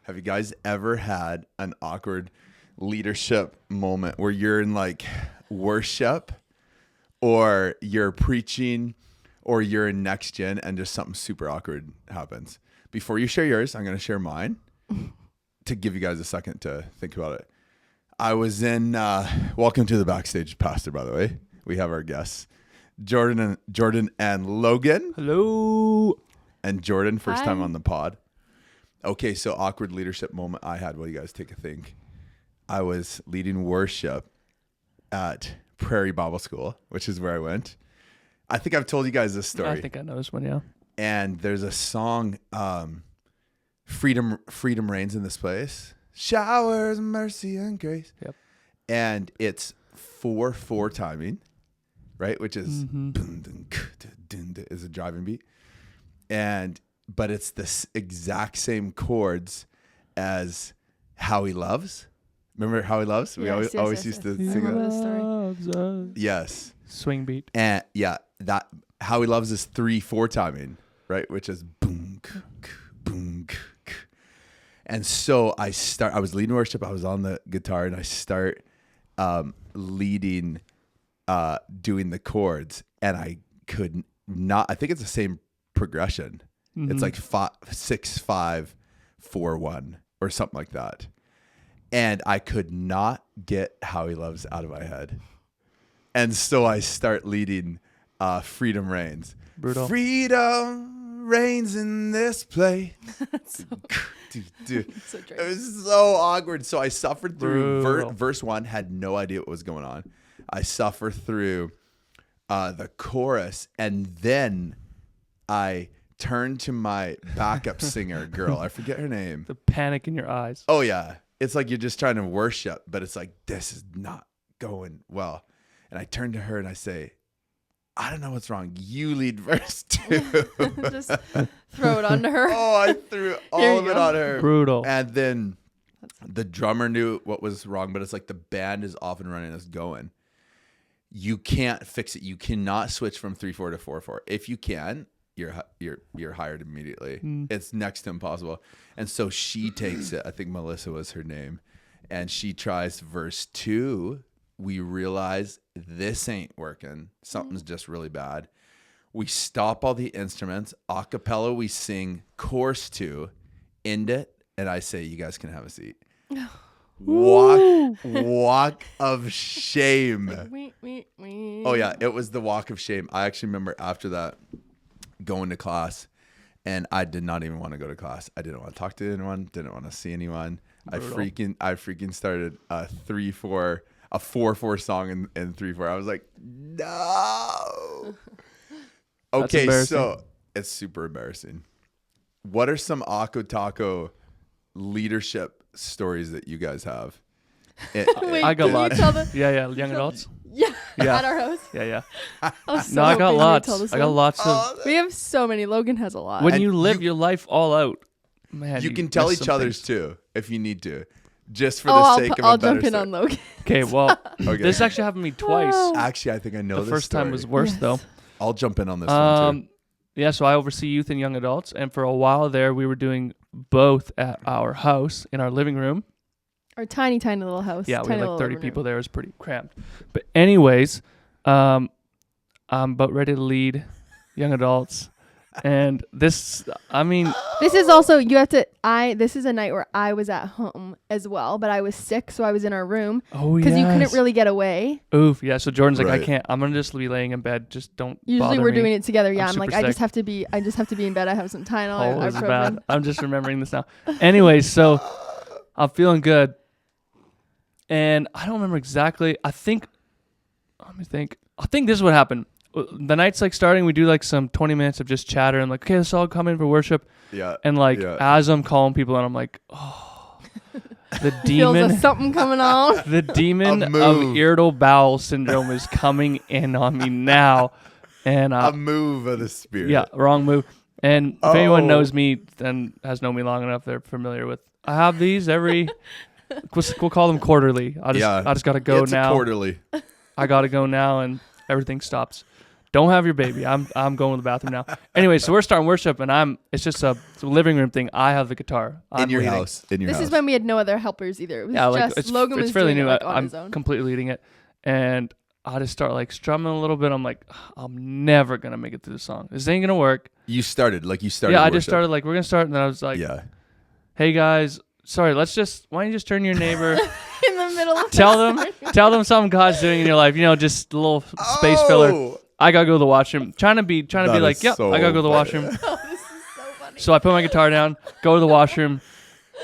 Have you guys ever had an awkward leadership moment where you're in like worship or you're preaching or you're in next gen and just something super awkward happens? Before you share yours, I'm going to share mine to give you guys a second to think about it. I was in, welcome to the Backstage, Pastor, by the way. We have our guests, Jordyn and Logan. Hello. And Jordyn, first Hi. time on the pod. Okay, so awkward leadership moment I had. What do you guys take a think? I was leading worship at Prairie Bible School, which is where I went. I think I've told you guys this story. I think I know this one, yeah. And there's a song, Freedom Reigns in This Place. Showers, mercy, and grace. Yep. And it's 4/4 timing, right? Which is is a driving beat. But it's the exact same chords as How He Loves. Remember How He Loves? We Yes, always used to sing remember that. this story. Yes. Swing beat. And yeah, that How He Loves is 3/4 timing, right? Which is boom, boom. And so I was leading worship. I was on the guitar and I start leading, doing the chords, and I could not. I think it's the same progression. Mm-hmm. It's like 6, 5, 4, 1 or something like that. And I could not get How He Loves out of my head. And so I start leading Freedom Reigns. Brutal. Freedom reigns in this place. Dude, So it was so awkward. So I suffered through Brutal. verse 1, had no idea what was going on. I suffer through the chorus, and then I turned to my backup singer girl. I forget her name. The panic in your eyes. Oh, yeah. It's like you're just trying to worship, but it's like, this is not going well. And I turn to her and I say, I don't know what's wrong. You lead verse 2. Just throw it onto her. Oh, I threw all Here of you it go. on her. Brutal. And then the drummer knew what was wrong, but it's like the band is off and running. It's going. You can't fix it. You cannot switch from 3/4 to 4/4. If you can, you're hired immediately. It's next to impossible. And so she takes it. I think Melissa was her name, and she tries verse 2. We realize this ain't working. Something's just really bad. We stop all the instruments. A cappella, we sing chorus 2, end it, and I say, you guys can have a seat. Walk of shame. Oh, yeah, it was the walk of shame. I actually remember after that going to class, and I did not even want to go to class. I didn't want to talk to anyone, didn't want to see anyone. I freaking started a 4/4 song in 3/4. I was like, no. Okay, so it's super embarrassing. What are some Ako Taco leadership stories that you guys have? Wait, I got can you lots. tell the- Yeah, young adults. Yeah, Yeah. at our house. Yeah. I was so No, I got hoping you'd lots. tell this I got one. lots of. We have so many. Logan has a lot. When And you live you- your life all out, man. You can tell miss each some other's things. too if you need to, just for the sake of I'll a better jump in story. on Logan. Okay, well, Okay. this actually happened to me twice. Actually, I think I know The this first time story. was worse Yes. though. I'll jump in on this one too. Yeah, so I oversee youth and young adults, and for a while there, we were doing both at our house in our living room. Our tiny little house. Yeah, we tiny had like little 30 living people room. there. It was pretty cramped. But anyways, I'm about ready to lead young adults, and this, I mean, This is also this is a night where I was at home as well, but I was sick, so I was in our room oh because you couldn't yes. really get away. Oof, yeah. So Jordan's like, Right. I can't. I'm gonna just be laying in bed. Just don't. Usually bother we're me. doing it together. Yeah, I'm I'm like, super I just sick. have to be in bed. I have some Tylenol. Oh, I this is bad. ibuprofen. I'm just remembering this now. Anyways, so I'm feeling good, and I don't remember exactly. Let me think. I think this is what happened. The night's like starting. We do like some 20 minutes of just chatter and like, okay, let's all come in for worship. Yeah. And like yeah. as I'm calling people, and I'm like, oh, the Feels demon. a something coming on. The demon A of move. irritable bowel syndrome is coming in on me now, and a move of the spirit. yeah, wrong move. And if anyone Oh. knows me and has known me long enough, they're familiar with. I have these every. we'll call them quarterly. I just got to go it's now. a quarterly. I got to go now, and everything stops. don't have your baby. I'm going to the bathroom now. Anyway, so we're starting worship, and it's just a living room thing. I have the guitar. I'm in your leading. house. In your This house. is when we had no other helpers either. It was just it's Logan was fairly doing new. it like, on I'm his own. completely leading it, and I just start like strumming a little bit. I'm like, I'm never gonna make it through the song. This ain't gonna work. You started. I just started like, we're gonna start, and then I was like, yeah. Hey guys, sorry. Why don't you just turn to your neighbor, In the middle of tell them something God's doing in your life. Just a little space filler. I gotta go to the washroom. Trying to be like, yep, so I gotta go to the washroom. Oh, this is so funny. So I put my guitar down, go to the washroom,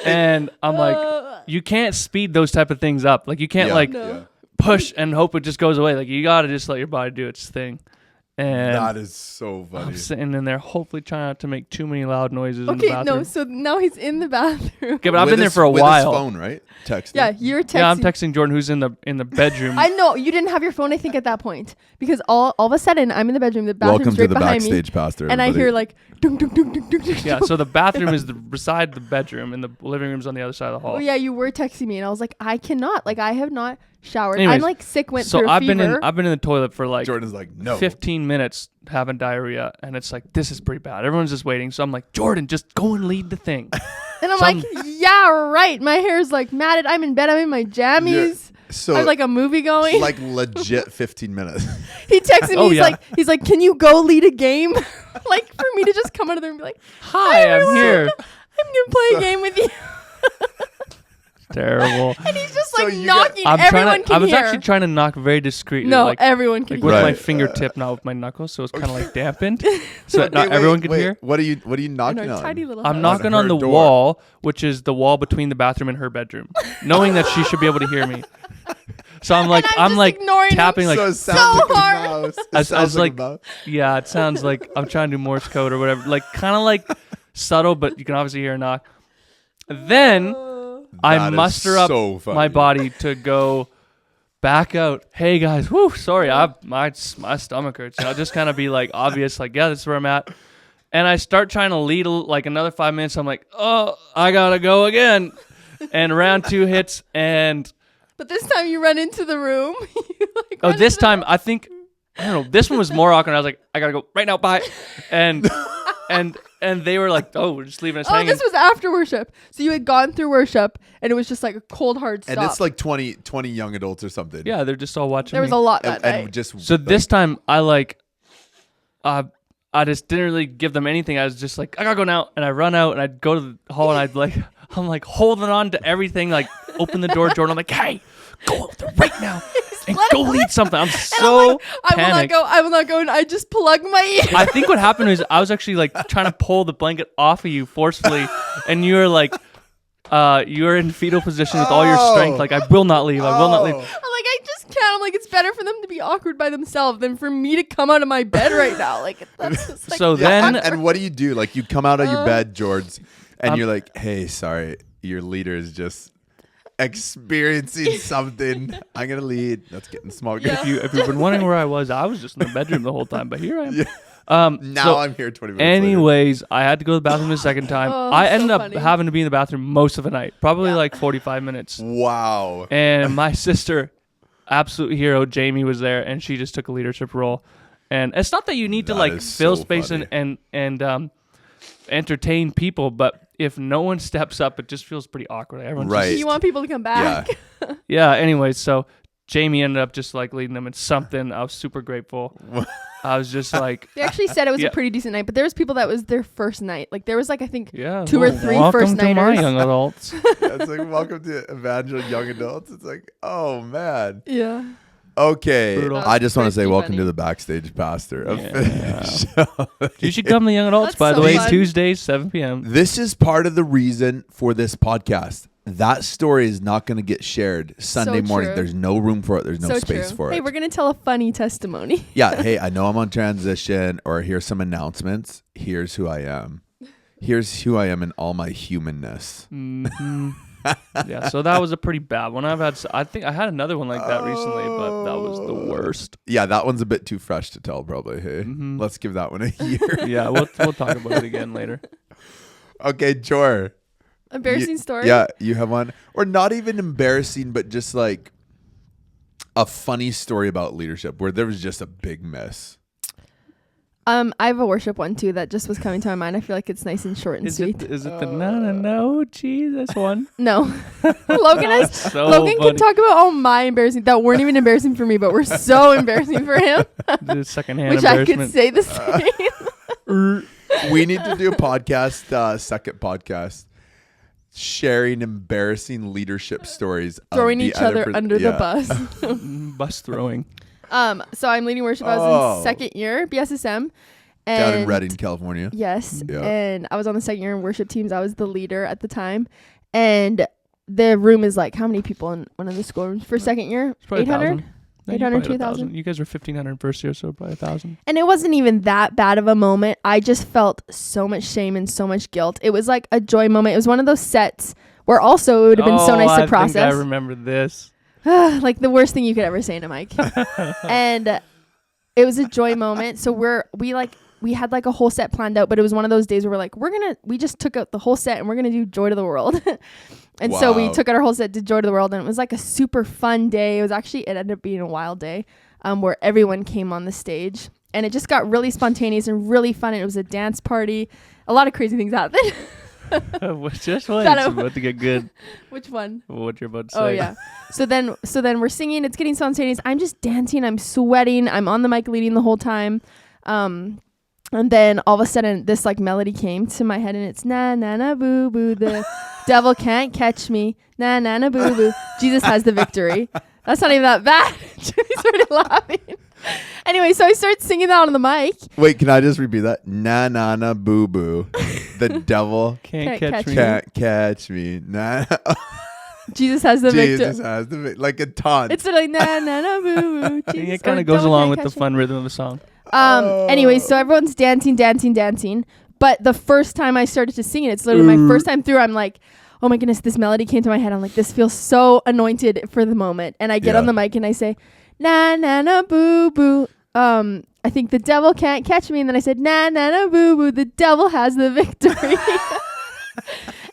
and I'm like, you can't speed those type of things up. Like you can't No. push and hope it just goes away. Like you gotta just let your body do its thing. And That is so funny. I'm sitting in there, hopefully trying not to make too many loud noises in the Okay, bathroom. no, so now he's in the bathroom. Okay, but I've been there for a with while. His phone, right? Texting. Yeah, you're texting. Yeah, I'm texting Jordan, who's in the bedroom. I know you didn't have your phone. I think at that point because all of a sudden I'm in the bedroom. The bathroom's Welcome to right the behind Backstage me, Pastor. and I everybody. hear like dunk dunk dunk dunk dunk. dunk. Yeah, so the bathroom is beside the bedroom, and the living room's on the other side of the hall. Oh yeah, you were texting me, and I was like, I cannot. Like I have not showered. Anyways, I'm like sick. Went So through a I've fever. been in the toilet for like Jordan's like, no. 15 minutes having diarrhea, and it's like, this is pretty bad. Everyone's just waiting. So I'm like, Jordan, just go and lead the thing. And I'm So like, yeah, right. My hair's like matted. I'm in bed. I'm in my jammies. So I have like a movie going. like legit 15 minutes. He texted me. Oh, yeah. He's like, can you go lead a game? Like for me to just come out of there and be like, Hi, I'm here. I'm gonna play a game with you. Terrible. And he's just So like you knocking. I Everyone can was hear. actually trying to knock very discreetly. No, like everyone can with hear. Right. my fingertip, not with my knuckles, so it's kind of like dampened, so that not Okay, everyone could wait. hear. What are you In knocking our on? tiny little I'm house. knocking her on the door. wall, which is the wall between the bathroom and her bedroom, knowing that she should be able to hear me. So I'm like, I'm just ignoring him tapping like, so it sounds like hard. a mouse. It I was sounds like, like, a mouse. yeah, it sounds like I'm trying to do Morse code or whatever, like kind of like subtle, but you can obviously hear a knock. Then I That is muster up so funny. my body to go back out. Hey guys, whoo, sorry, my stomach hurts. Just kind of be like obvious, like yeah, this is where I'm at. And I start trying to lead like another 5 minutes. I'm like, oh, I gotta go again. And round 2 hits, and But this time you run into the room. You, like, oh, run this into time I think I don't know. This one was more awkward. I was like, I gotta go right now. Bye. And they were like, oh, we're just leaving us Oh, hanging. this was after worship. So you had gone through worship, and it was just like a cold hard stop. And it's like 20 young adults or something. Yeah, they're just all watching. there was me. a lot that And night. just So this time I I just didn't really give them anything. I was just like, I gotta go now, and I run out and I'd go to the hall and I'm like holding on to everything, like open the door, Jordan. I'm like, hey, go out there right now and go lead something. I'm so I will not panicked. go. I will not go. And I just plug my ear. I think what happened was I was actually like trying to pull the blanket off of you forcefully, and you were like, you were in fetal position with all your strength. Like, I will not leave. I will not leave. I'm like, I just can't. I'm like, it's better for them to be awkward by themselves than for me to come out of my bed right now. Like, that's just like, So Yeah, then, and what do you do? Like you come out of your bed, George, and Um, you're like, "Hey, sorry, your leader is just experiencing something. I'm gonna lead. That's getting smaller." Yeah. if you've been wondering where I was just in the bedroom the whole time. But here I am. Yeah. Now So I'm here 20 minutes later. anyways, I had to go to the bathroom the second time. Oh, I so ended up funny. having to be in the bathroom most of the night, probably Yeah. like 45 minutes. Wow. And my sister, absolute hero, Jamie, was there, and she just took a leadership role. And it's not that you need to That like is fill so space funny. and entertain people, but if no one steps up, it just feels pretty awkward. Everyone's Right. you want people to come back. yeah. Anyways, so Jamie ended up just like leading them in something. I was super grateful. I was just like, They actually said it was Yeah. a pretty decent night, but there was people that was their first night. Like there was like I think yeah, 2 or 3 welcome first to my nighters. young adults. It's like welcome to Evangel Young Adults. It's like, oh man. Yeah. Okay. Brutal. I just want to say Pretty welcome funny. to the Backstage Pastor. Yeah. You should come to Young Adults, That's by the so way, fun. Tuesdays, 7 p.m. This is part of the reason for this podcast. That story is not going to get shared Sunday morning. true. There's no room for it. There's no So space true. for Hey, it. we're gonna tell a funny testimony. Yeah. Hey, I know I'm on transition, or here's some announcements. Here's who I am. Here's who I am in all my humanness. Mhm. Yeah, so that was a pretty bad one. I think I had another one like that recently, but that was the worst. Yeah, that one's a bit too fresh to tell, probably. Hey, Mhm. let's give that one a year. Yeah, we'll talk about it again later. Okay, Jor. Embarrassing story. Yeah, you have one, or not even embarrassing, but just like a funny story about leadership where there was just a big miss. I have a worship one too that just was coming to my mind. I feel like it's nice and short and sweet. Is it the no Jesus one? No. Logan So Logan funny. can talk about all my embarrassing that weren't even embarrassing for me, but were so embarrassing for him. The secondhand Which I could embarrassment. say the same. We need to do a podcast, second podcast, sharing embarrassing leadership stories. of Throwing the each other under the yeah. bus. Bus throwing. So I'm leading worship. I was in second year BSSM. Down in And Redding, California. yes. Yeah. And I was on the second year in worship teams. I was the leader at the time. And the room is like, how many people in one of the schoolrooms for second year? It's probably 800? 1,000. No, 800, 2,000. 2,000. You guys were 1,500 first year, so probably 1,000. And it wasn't even that bad of a moment. I just felt so much shame and so much guilt. It was like a joy moment. It was one of those sets where also it would have been so nice to process. I think I remember this. Like the worst thing you could ever say to Mike. And it was a joy moment. So we had like a whole set planned out, but it was one of those days where we're like, we just took out the whole set and we're going to do Joy to the World. And so we took out our whole set, did Joy to the World, and it was like a super fun day. It ended up being a wild day where everyone came on the stage, and it just got really spontaneous and really fun. And it was a dance party. A lot of crazy things happened. Just one. Shut It's up. about to get good. Which one? What you're about to say. Oh yeah. So then we're singing. It's getting spontaneous. I'm just dancing. I'm sweating. I'm on the mic leading the whole time. And then all of a sudden this like melody came to my head, and it's na na na boo boo. The devil can't catch me. Na na na boo boo. Jesus has the victory. That's not even that bad. Jimmy started laughing. Anyway, so I started singing that on the mic. Wait, can I just repeat that? Na na na boo boo. The devil Can't Can't catch me. can't catch me. Nah. Jesus has the Jesus victory. has the like a taunt. It's like na na na boo boo. I think Jesus, it kind or of goes devil along can't with the catch me. fun rhythm of the song. Anyway, so everyone's dancing. But the first time I started to sing it, it's literally my first time through. I'm like, oh my goodness, this melody came to my head. I'm like, this feels so anointed for the moment. And I get on the mic and I say, na na na boo boo. I think the devil can't catch me. And then I said, na na na boo boo. The devil has the victory.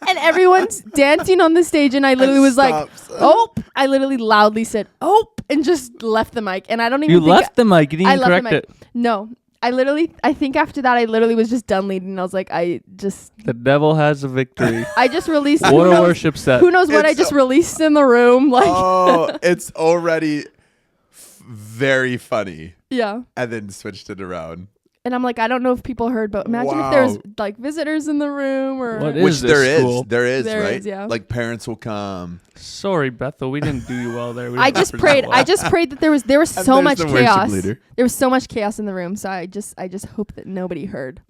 And everyone's dancing on the stage, and I literally was like, oh, I literally loudly said, oh, and just left the mic. And I don't even You think left the mic. You didn't I even left the correct mic. it. No, I think after that, I literally was just done leading. And I was like, The devil has a victory. I just released. What who a knows- worship set. Who knows what I just released in the room? Like, Oh, it's already very funny. yeah. And then switched it around. And I'm like, I don't know if people heard, but imagine if there was Wow. like visitors in the room or. What Which is this school? there is, There right? is, yeah. Like parents will come. Sorry, Bethel. We didn't do you well there. We I didn't just represent prayed. well. I just prayed that there was And so there's much the worship chaos. leader. There was so much chaos in the room. So I just hope that nobody heard.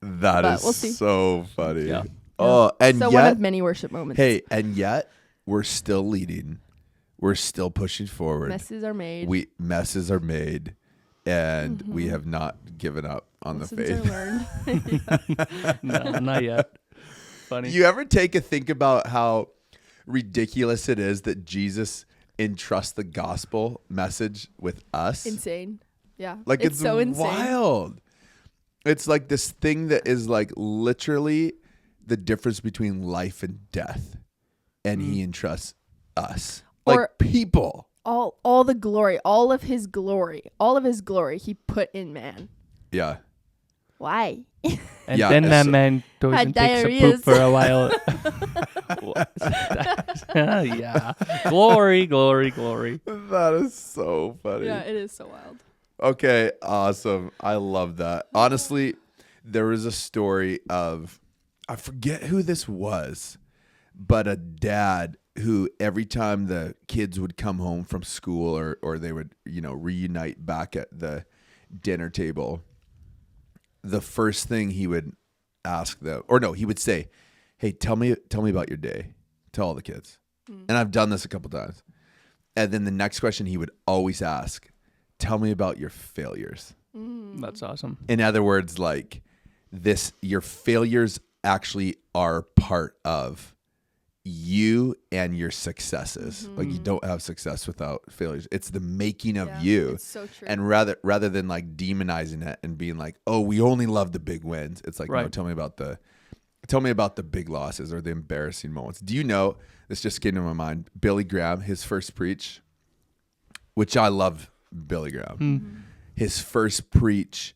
That But is we'll see. so funny. Yeah. Oh, and So one yet, of many worship moments. hey, and yet we're still leading. We're still pushing forward. Messes are made. Messes are made, and we have not given up on the Lessons are faith. learned. No, not yet. Funny. You ever take a think about how ridiculous it is that Jesus entrusts the gospel message with us? Insane. Yeah. Like it's so insane. wild. It's like this thing that is like literally the difference between life and death, and he entrusts us, like Or- people. All the glory, all of his glory he put in man. Yeah. Why? And Yeah, then that so- man goes Had and takes a diarrheas. poop for a while. Yeah. Glory. That is so funny. Yeah, it is so wild. Okay, awesome. I love that. Honestly, there was a story of, I forget who this was, but a dad who every time the kids would come home from school or they would, reunite back at the dinner table, the first thing he would ask them, or no, he would say, hey, tell me about your day to all the kids. And I've done this a couple times. And then the next question he would always ask, tell me about your failures. That's awesome. In other words, like your failures actually are part of you and your successes. Like you don't have success without failures. It's the making of you. It's so true. And rather than like demonizing it and being like, oh, we only love the big wins. It's like, no, Right. tell me about the big losses or the embarrassing moments. Do you know, this just came to my mind, Billy Graham, his first preach, which I love Billy Graham. His first preach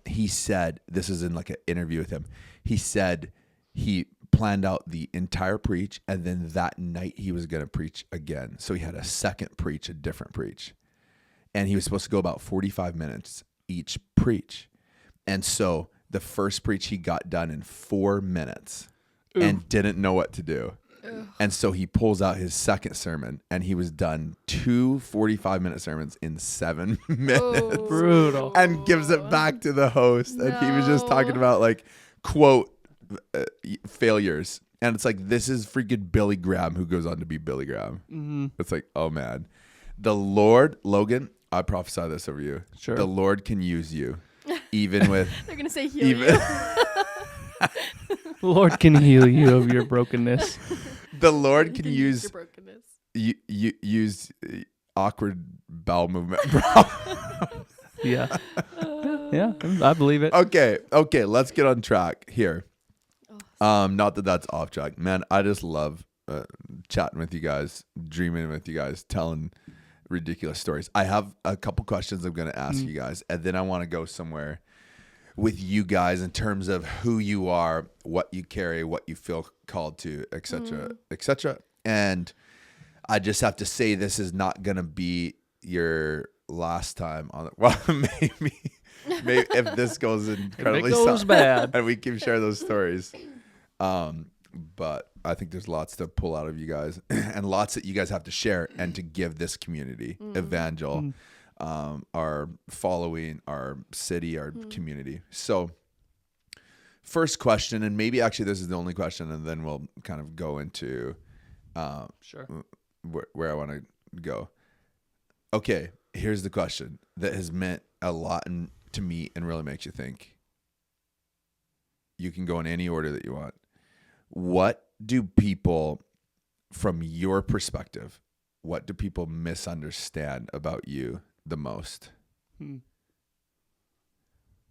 he said, this is in like an interview with him. He said he planned out the entire preach, and then that night he was going to preach again. So he had a second preach, a different preach. And he was supposed to go about 45 minutes each preach. And so the first preach he got done in 4 minutes and didn't know what to do. And so he pulls out his second sermon, and he was done 2 45-minute sermons in 7 minutes. Brutal. And gives it back to the host. And he was just talking about like, quote, failures. And it's like, this is freaking Billy Graham, who goes on to be Billy Graham. Mm-hmm. It's like, oh man, the Lord, Logan, I prophesy this over you. Sure. The Lord can use you, even with. They're gonna say heal you. The Lord can heal you of your brokenness. The Lord can use use your brokenness. use awkward bowel movement. Yeah. Yeah, I believe it. Okay, let's get on track here. Not that that's off track, man. I just love chatting with you guys, dreaming with you guys, telling ridiculous stories. I have a couple questions I'm going to ask you guys, and then I want to go somewhere with you guys in terms of who you are, what you carry, what you feel called to, etc., etc. And I just have to say, this is not going to be your last time on it. Well, maybe if this goes incredibly bad, and we can share those stories. But I think there's lots to pull out of you guys and lots that you guys have to share and to give this community, Evangel, our following, our city, our community. So first question, and maybe actually this is the only question, and then we'll kind of go into where I want to go. Okay, here's the question that has meant a lot to me and really makes you think. You can go in any order that you want. What do people, from your perspective, what do people misunderstand about you the most?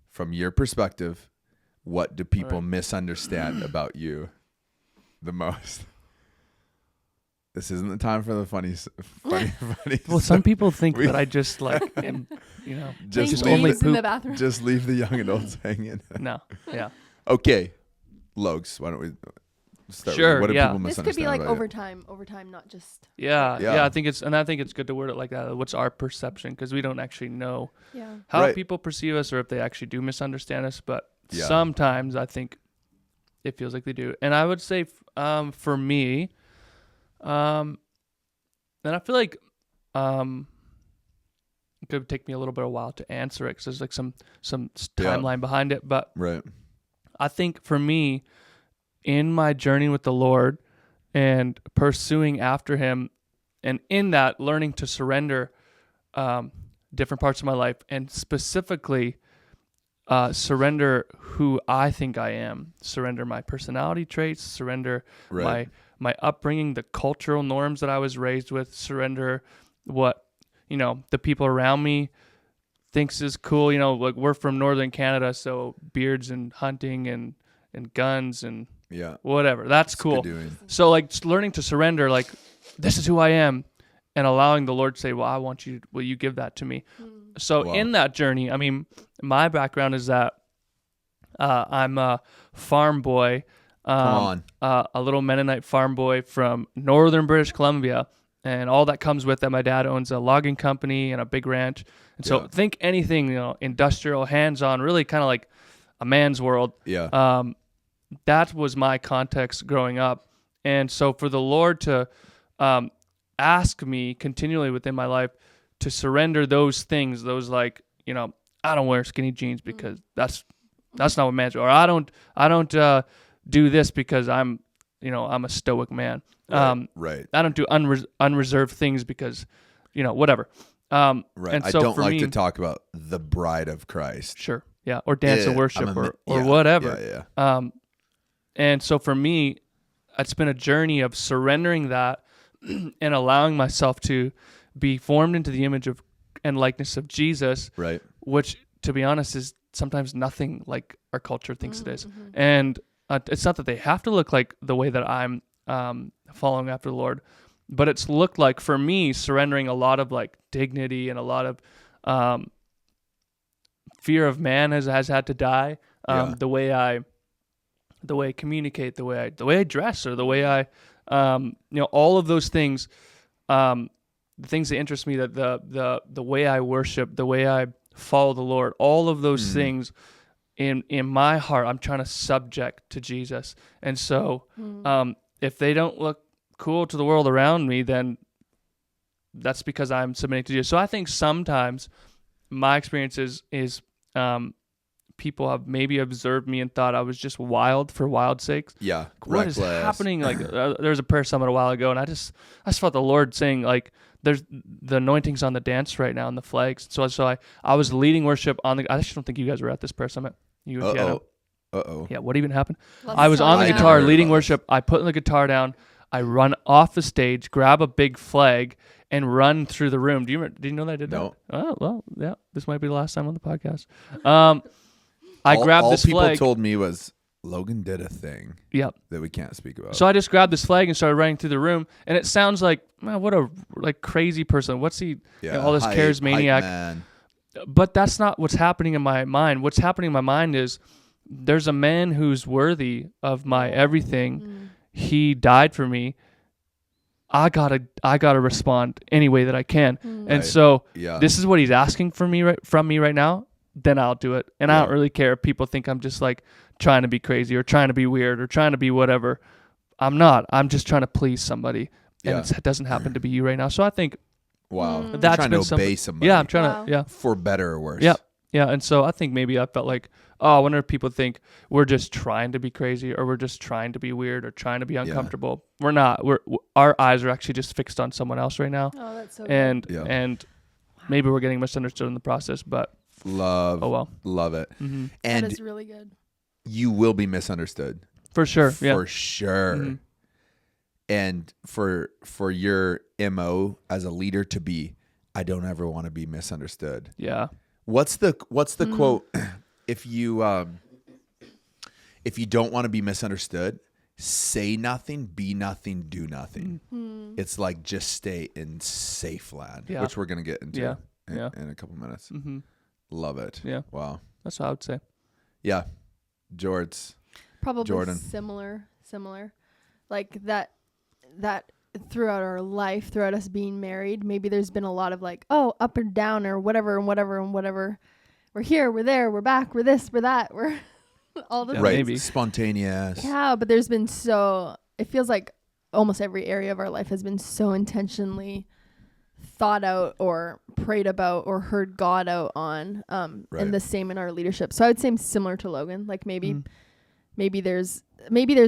From your perspective, what do people misunderstand about you the most? This isn't the time for the funny. Well, some people think that I just like, am, just only in the bathroom. Just leave the young adults hanging. No, yeah. Okay, Logs, why don't we start? Sure, What do people misunderstand? This could be like about overtime, not just. Yeah. I think it's good to word it like that. What's our perception? Because we don't actually know how people perceive us, or if they actually do misunderstand us. But sometimes I think it feels like they do. And I would say, for me, and I feel like it could take me a little bit of a while to answer it because there's like some timeline behind it. But I think for me, in my journey with the Lord and pursuing after Him, and in that learning to surrender different parts of my life, and specifically surrender who I think I am, surrender my personality traits, surrender my upbringing, the cultural norms that I was raised with, surrender what the people around me thinks is cool. Like we're from Northern Canada, so beards and hunting and guns and whatever. That's cool. So like just learning to surrender, like this is who I am, and allowing the Lord to say, well, will you give that to me? So in that journey, I mean, my background is that I'm a farm boy, a little Mennonite farm boy from northern British Columbia. And all that comes with that. My dad owns a logging company and a big ranch. And so think anything, industrial, hands-on, really kind of like a man's world. That was my context growing up. And so for the Lord to ask me continually within my life to surrender those things, those like, I don't wear skinny jeans because that's not what man's, or I don't do this because I'm a stoic man. I don't do unreserved things because, whatever. And I so don't like me, to talk about the bride of Christ. Sure. Yeah. Or dance and worship or whatever. And so for me, it's been a journey of surrendering that and allowing myself to be formed into the image of and likeness of Jesus, which, to be honest, is sometimes nothing like our culture thinks it is. And it's not that they have to look like the way that I'm following after the Lord, but it's looked like for me surrendering a lot of like dignity and a lot of fear of man has had to die. Yeah. The way I communicate, the way I dress, or the way I, all of those things, the things that interest me, that the way I worship, the way I follow the Lord, all of those things in my heart, I'm trying to subject to Jesus. And so, if they don't look cool to the world around me, then that's because I'm submitting to Jesus. So I think sometimes my experience is people have maybe observed me and thought I was just wild for wild's sake. Yeah. What is happening? Like there was a prayer summit a while ago, and I just felt the Lord saying, like, there's the anointing's on the dance right now and the flags. So I was leading worship on the. I actually don't think you guys were at this prayer summit. You and Tiana. Uh-oh. Yeah. What even happened? Let's I was on the talk guitar about it. leading worship. I put the guitar down. I run off the stage, grab a big flag, and run through the room. Did you know that I did No. that? Oh, well, yeah. This might be the last time on the podcast. I grabbed this people flag. told me was Logan did a thing Yep. that we can't speak about. So I just grabbed this flag and started running through the room, and it sounds like, man, what a crazy person. What's he? All this hype charismaniac. man. But that's not what's happening in my mind. What's happening in my mind is there's a man who's worthy of my everything. He died for me. I gotta respond any way that I can. And Right. so Yeah. this is what he's asking from me right now. Then I'll do it. And I don't really care if people think I'm just like trying to be crazy or trying to be weird or trying to be whatever. I'm not. I'm just trying to please somebody. And it doesn't happen to be you right now. So I think Wow. that's trying been to obey somebody. Yeah, I'm trying to. Yeah. For better or worse. Yeah. Yeah. And so I think maybe I felt like, I wonder if people think we're just trying to be crazy or we're just trying to be weird or trying to be uncomfortable. We're not. Our eyes are actually just fixed on someone else right now. Oh, that's so And good. and maybe we're getting misunderstood in the process, but Love it. Mm-hmm. That And is really good. you will be misunderstood. For sure. For sure. Mm-hmm. And for your MO as a leader to be, I don't ever want to be misunderstood. Yeah. What's the quote? If you don't want to be misunderstood, say nothing, be nothing, do nothing. It's like just stay in safe land, which we're gonna get into in a couple minutes. Mm-hmm. Love it. Yeah. Wow. That's what I would say. Yeah. Jord's. Probably Jordyn. similar. Like that throughout our life, throughout us being married, maybe there's been a lot of like, up and down or whatever and whatever and whatever. We're here, we're there, we're back, we're this, we're that, we're all the Right. Maybe. Spontaneous. Yeah, but there's been it feels like almost every area of our life has been so intentionally thought out or prayed about or heard God out on, and the same in our leadership. So I would say similar to Logan, like maybe there's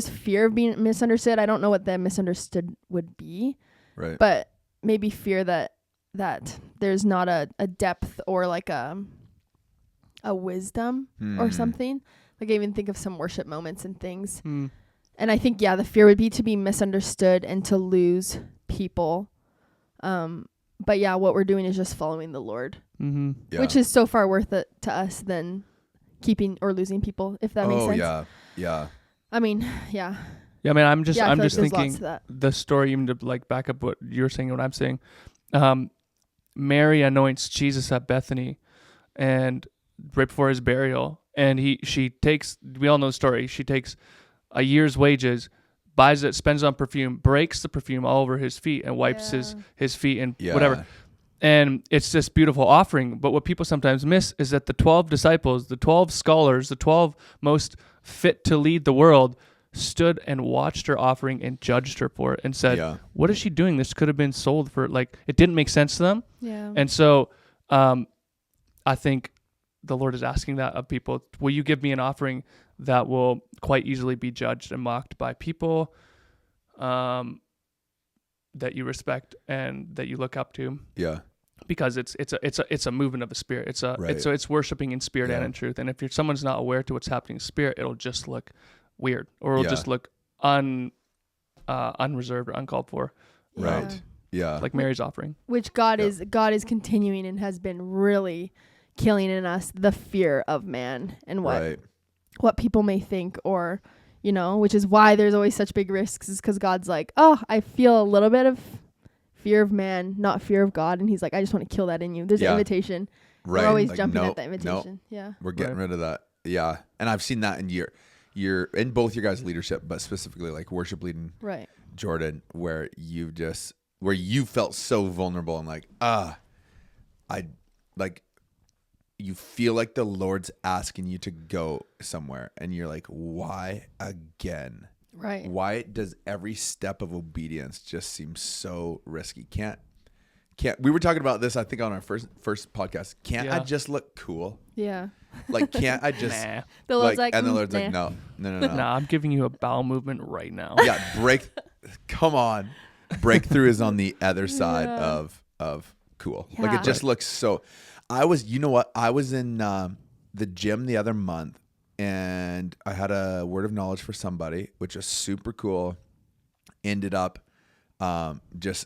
fear of being misunderstood. I don't know what the misunderstood would be, Right. but maybe fear that there's not a depth or like a wisdom or something. Like I even think of some worship moments and things. And I think, the fear would be to be misunderstood and to lose people. But what we're doing is just following the Lord, which is so far worth it to us than keeping or losing people, if that makes sense. Yeah. I mean, yeah. Yeah, I mean, I'm just I feel like there's thinking lots to that. the story, even to like back up what you're saying and what I'm saying. Mary anoints Jesus at Bethany, and right before his burial, and she takes. We all know the story. She takes a year's wages, buys it, spends it on perfume, breaks the perfume all over his feet, and wipes his feet and whatever. And it's this beautiful offering. But what people sometimes miss is that the 12 disciples, the 12 scholars, the 12 most fit to lead the world, stood and watched her offering and judged her for it and said, what is she doing? This could have been sold for, like, it didn't make sense to them. Yeah. And so I think the Lord is asking that of people. Will you give me an offering that will quite easily be judged and mocked by people that you respect and that you look up to? Yeah. Because it's a movement of the spirit. It's worshiping in spirit and in truth. And if someone's not aware to what's happening in spirit, it'll just look weird, or it'll just look unreserved or uncalled for. Right. Yeah. Like Mary's offering. Which God is continuing and has been really killing in us the fear of man and what people may think, or which is why there's always such big risks, is because God's like, I feel a little bit of fear of man, not fear of God. And he's like, I just want to kill that in you. There's an invitation. Right. We're always Like, jumping no, at the invitation. Yeah. we're getting Right. rid of that. Yeah. And I've seen that in your in both your guys' leadership, but specifically like worship leading Right. Jordyn, where you felt so vulnerable and like, I like, you feel like the Lord's asking you to go somewhere and you're like, why again? Right. Why does every step of obedience just seem so risky? Can't we were talking about this, I think, on our first podcast. Can't I Yeah. just look cool? Yeah. Like, can't I just Nah. The Lord's like, and the "Mm, Lord's like, nah." no. Nah, I'm giving you a bowel movement right now. Yeah, come on. Breakthrough is on the other side Yeah. of cool. Like, Yeah. it just looks so. I was in the gym the other month, and I had a word of knowledge for somebody, which was super cool. Ended up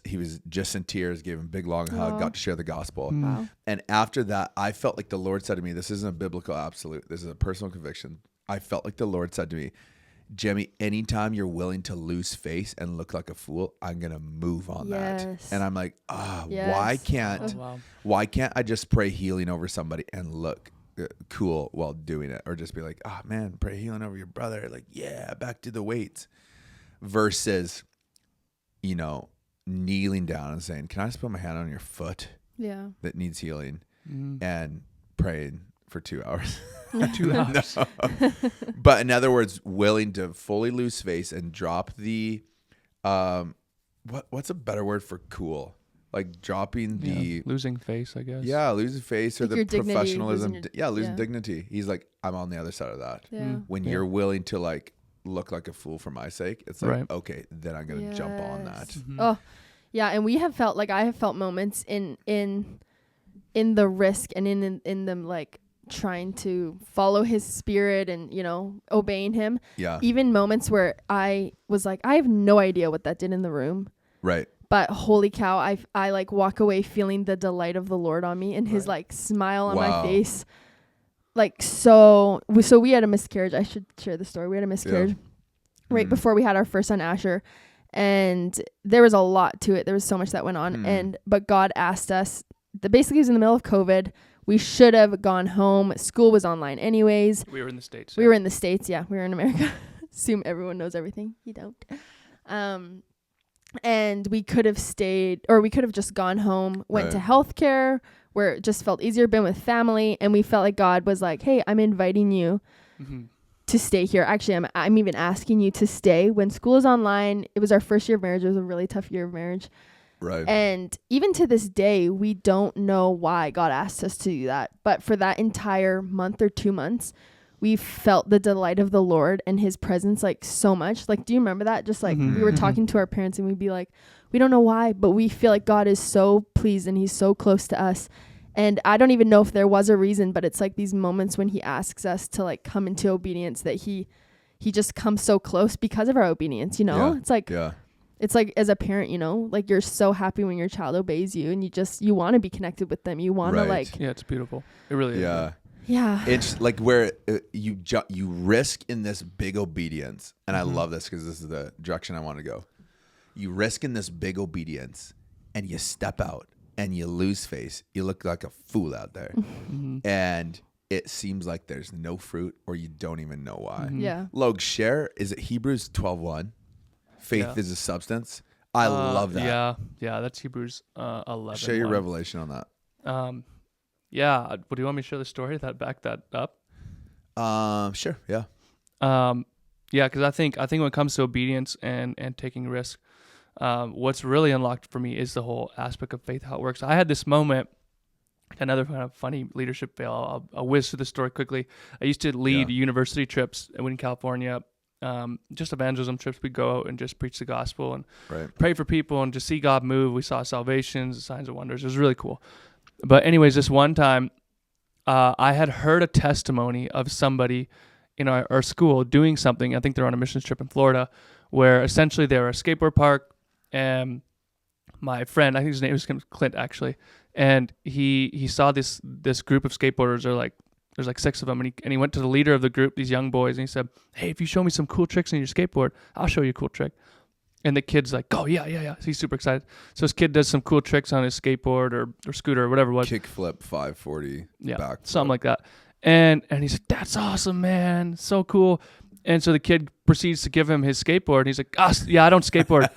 he was just in tears, gave him a big long hug, Aw. got to share the gospel. Wow. And after that, I felt like the Lord said to me, this isn't a biblical absolute, this is a personal conviction. I felt like the Lord said to me, Jimmy, anytime you're willing to lose face and look like a fool, I'm going to move on that. Yes. And I'm like, Yes. why can't I just pray healing over somebody and look cool while doing it? Or just be like, man, pray healing over your brother. Like, yeah, back to the weights. Versus, kneeling down and saying, can I just put my hand on your foot Yeah. that needs healing Mm. and praying for 2 hours? 2 hours. No. But in other words, willing to fully lose face and drop the what's a better word for cool? Like dropping the Losing face, I guess. losing face or Like the your dignity, professionalism. losing your- Losing yeah. dignity. He's like, I'm on the other side of that. Yeah. Mm. When Yeah. you're willing to like look like a fool for my sake, it's like, Right. okay, then I'm gonna jump on that. Yes. Mhm. Oh, yeah. And we have felt like I have felt moments in the risk and in them like trying to follow his spirit and obeying him. Yeah. Even moments where I was like, I have no idea what that did in the room, Right. but holy cow, I like walk away feeling the delight of the Lord on me and his Right. like smile on my Wow. face. Like so we had a miscarriage. I should share the story. We had a miscarriage right Mhm. before we had our first son Asher, and there was a lot to it. There was so much that went on, but God asked us. Basically, it was in the middle of COVID. We should have gone home. School was online anyways. We were in the States. We were in the States. Yeah, we were in America. Assume everyone knows everything. You don't. And we could have stayed, or we could have just gone home, went to Right. healthcare where it just felt easier, been with family. And we felt like God was like, hey, I'm inviting you Mm-hmm. to stay here. Actually, I'm even asking you to stay when school is online. It was our first year of marriage. It was a really tough year of marriage. Right. And even to this day, we don't know why God asked us to do that. But for that entire month or 2 months, we felt the delight of the Lord and his presence like so much. Like, do you remember that? Just like Mhm. we were Mhm. talking to our parents and we'd be like, we don't know why, but we feel like God is so pleased and he's so close to us. And I don't even know if there was a reason, but it's like these moments when he asks us to like come into obedience that he just comes so close because of our obedience, Yeah. It's like, Yeah. it's like as a parent, like you're so happy when your child obeys you and you want to be connected with them. You want to Right. like, Yeah, it's beautiful. It really is. Yeah. yeah. It's like where you risk in this big obedience, and I Mhm. love this because this is the direction I want to go. You risk in this big obedience, and you step out, and you lose face. You look like a fool out there, Mhm. and it seems like there's no fruit, or you don't even know why. Mhm. Yeah. Log, share, is it Hebrews 12:1? Faith Yeah. is a substance. I love that. Yeah, that's Hebrews 11. Share your revelation on that. Yeah, but do you want me to share the story that backed that up? Sure. Yeah. Yeah, because I think when it comes to obedience and taking risk, what's really unlocked for me is the whole aspect of faith, how it works. I had this moment, another kind of funny leadership fail. I'll whiz through the story quickly. I used to lead university trips in California, just evangelism trips. We'd go out and just preach the gospel and Right. pray for people and just see God move. We saw salvations, signs and wonders. It was really cool. But anyways, this one time, I had heard a testimony of somebody in our school doing something. I think they're on a missions trip in Florida, where essentially they were at a skateboard park, and my friend, I think his name was Clint actually, and he saw this group of skateboarders. There's like 6 of them, and he went to the leader of the group, these young boys, and he said, "Hey, if you show me some cool tricks on your skateboard, I'll show you a cool trick." And the kid's like, oh, yeah. He's super excited. So this kid does some cool tricks on his skateboard or scooter or whatever it was. Kickflip 540. Yeah, Backflip. something like that. And he's like, that's awesome, man. So cool. And so the kid proceeds to give him his skateboard. And he's like, yeah, I don't skateboard.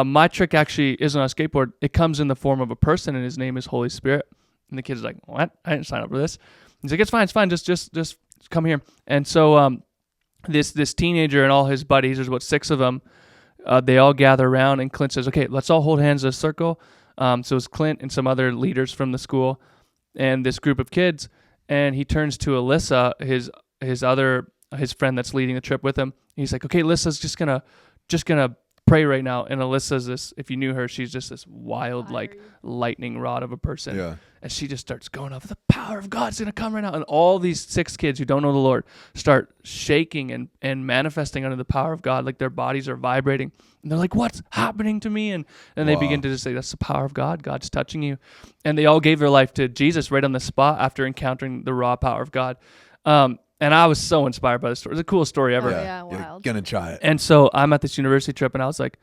My trick actually isn't on a skateboard. It comes in the form of a person, and his name is Holy Spirit. And the kid's like, what? I didn't sign up for this. He's like, it's fine. Just come here. And so this teenager and all his buddies, there's about 6 of them, they all gather around, and Clint says, okay, let's all hold hands in a circle. So it's Clint and some other leaders from the school and this group of kids. And he turns to Alyssa, his friend that's leading the trip with him. He's like, okay, Alyssa's just gonna pray right now. And Alyssa's this, if you knew her, she's just this wild, like lightning rod of a person. Yeah. And she just starts going off, the power of God's gonna come right now. And all these 6 kids who don't know the Lord start shaking and manifesting under the power of God, like their bodies are vibrating. And they're like, what's happening to me? And they begin to just say, that's the power of God. God's touching you. And they all gave their life to Jesus right on the spot after encountering the raw power of God. And I was so inspired by the story. It's the coolest story ever. Yeah, You're wild. gonna try it. And so I'm at this university trip, and I was like,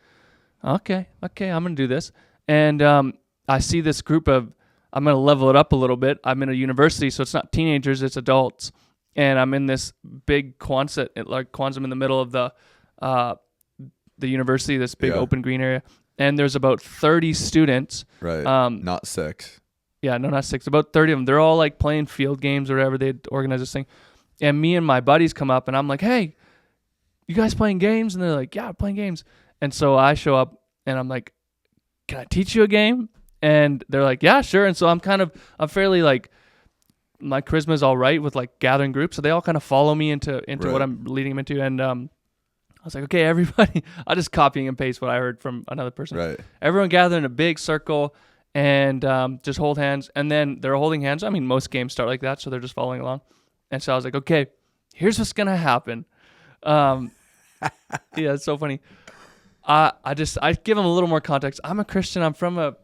okay, I'm going to do this. And I see this group of, I'm going to level it up a little bit. I'm in a university, so it's not teenagers, it's adults. And I'm in this big Quonset, I'm in the middle of the university, this big open green area. And there's about 30 students. Right. Not 6. Yeah, no, not 6. About 30 of them. They're all like playing field games or whatever. They'd organize this thing. And me and my buddies come up, and I'm like, hey, you guys playing games? And they're like, yeah, playing games. And so I show up, and I'm like, can I teach you a game? And they're like, yeah, sure. And so I'm fairly like, my charisma is all right with like gathering groups. So they all kind of follow me into what I'm leading them into. And I was like, okay, everybody, I'll just copy and paste what I heard from another person. Right. Everyone gather in a big circle and just hold hands. And then they're holding hands. I mean, most games start like that, so they're just following along. And so I was like, okay, here's what's going to happen. Yeah, it's so funny. I give them a little more context. I'm a Christian. I'm from a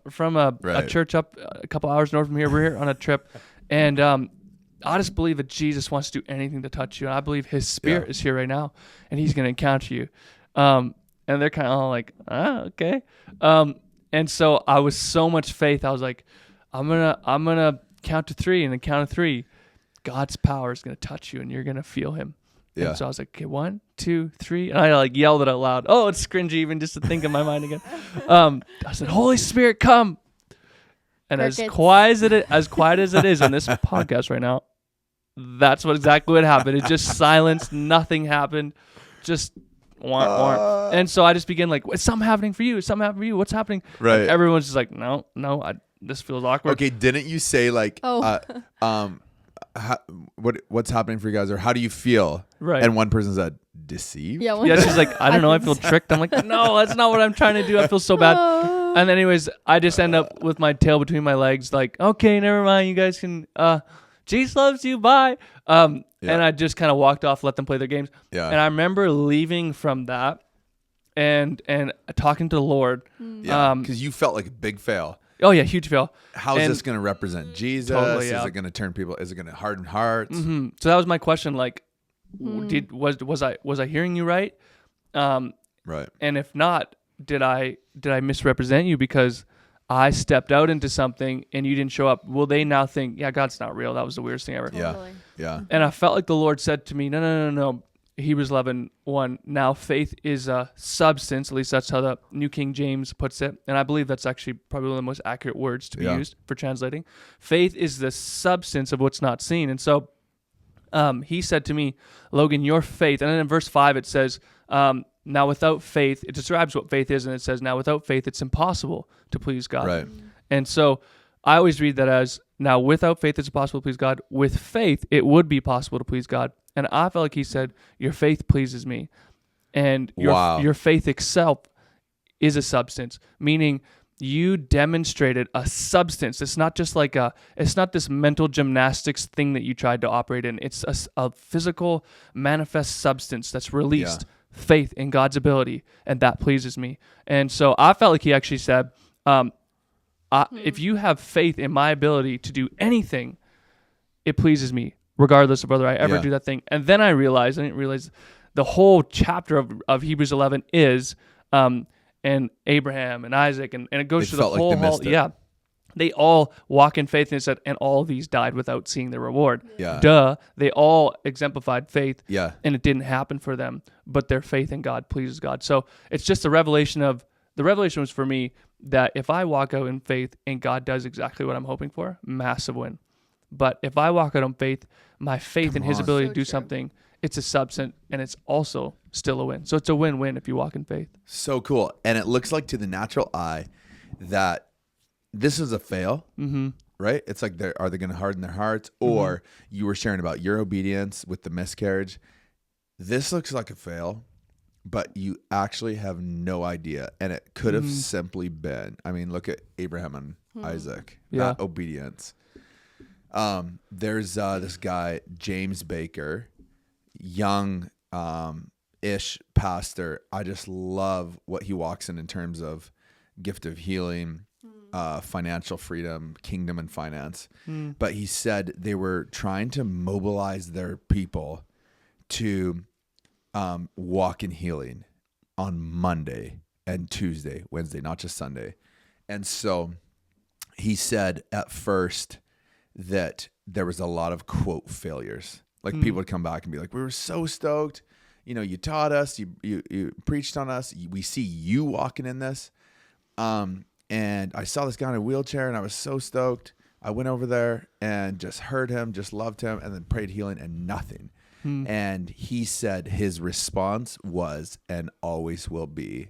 church up a couple hours north from here. We're here on a trip. And I just believe that Jesus wants to do anything to touch you. And I believe his spirit is here right now, and he's going to encounter you. And they're kind of all like, okay. And so I was so much faith. I was like, I'm going to count to 3, and then count to 3. God's power is going to touch you, and you're going to feel him. Yeah. And so I was like, okay, 1, 2, 3. And I like yelled it out loud. Oh, it's cringy even just to think in my mind again. I said, Holy Spirit, come. And as quiet as it is on this podcast right now, that's exactly what happened. It just silenced. Nothing happened. Just wah. And so I just began like, is something happening for you? Is something happening for you? What's happening? Right. And everyone's just like, no, this feels awkward. Okay, didn't you say like, what's happening for you guys, or how do you feel? Right. And one person said, deceived? Yeah, she's like, I don't know, I feel tricked. I'm like, no, that's not what I'm trying to do. I feel so bad. And anyways, I just end up with my tail between my legs, like, okay, never mind, you guys can, Jesus loves you, bye. And I just kind of walked off, let them play their games. Yeah. And I remember leaving from that and talking to the Lord. Yeah, because you felt like a big fail. Oh yeah, huge fail. How is this going to represent Jesus? Totally, yeah. Is it going to turn people? Is it going to harden hearts? Mm-hmm. So that was my question. Like, was I hearing you right? Right. And if not, did I misrepresent you because I stepped out into something and you didn't show up? Will they now think, yeah, God's not real? That was the weirdest thing ever. Totally. Yeah. And I felt like the Lord said to me, no. Hebrews 11:1. Now faith is a substance. At least that's how the New King James puts it. And I believe that's actually probably one of the most accurate words to be used for translating. Faith is the substance of what's not seen. And so he said to me, Logan, your faith. And then in verse 5 it says, now without faith, it describes what faith is. And it says, now without faith, it's impossible to please God. Right. And so I always read that as, now without faith, it's impossible to please God. With faith, it would be possible to please God. And I felt like he said, your faith pleases me. And your faith itself is a substance, meaning you demonstrated a substance. It's not just like it's not this mental gymnastics thing that you tried to operate in. It's a physical manifest substance that's released faith in God's ability. And that pleases me. And so I felt like he actually said, if you have faith in my ability to do anything, it pleases me, regardless of whether I ever do that thing. And then I didn't realize the whole chapter of Hebrews 11 is and Abraham and Isaac, and it goes They through the felt like whole they missed it. yeah. They all walk in faith, and it said, and all of these died without seeing the reward. Yeah. Duh. They all exemplified faith, Yeah. and it didn't happen for them, but their faith in God pleases God. So it's just the revelation was for me that if I walk out in faith and God does exactly what I'm hoping for, massive win. But if I walk out on faith, my faith in his ability to do something, it's a substance, and it's also still a win. So it's a win-win if you walk in faith. So cool. And it looks like to the natural eye that this is a fail, right? It's like, are they going to harden their hearts? Or you were sharing about your obedience with the miscarriage. This looks like a fail, but you actually have no idea. And it could have simply been, I mean, look at Abraham and Isaac, that obedience. There's this guy, James Baker, young ish pastor. I just love what he walks in terms of gift of healing, financial freedom, kingdom and finance. But he said they were trying to mobilize their people to walk in healing on Monday and Tuesday, Wednesday, not just Sunday. And so he said at first that there was a lot of quote failures. Like people would come back and be like, we were so stoked. You know, you taught us, you preached on us. We see you walking in this. And I saw this guy in a wheelchair and I was so stoked. I went over there and just heard him, just loved him, and then prayed healing and nothing. And he said his response was, and always will be,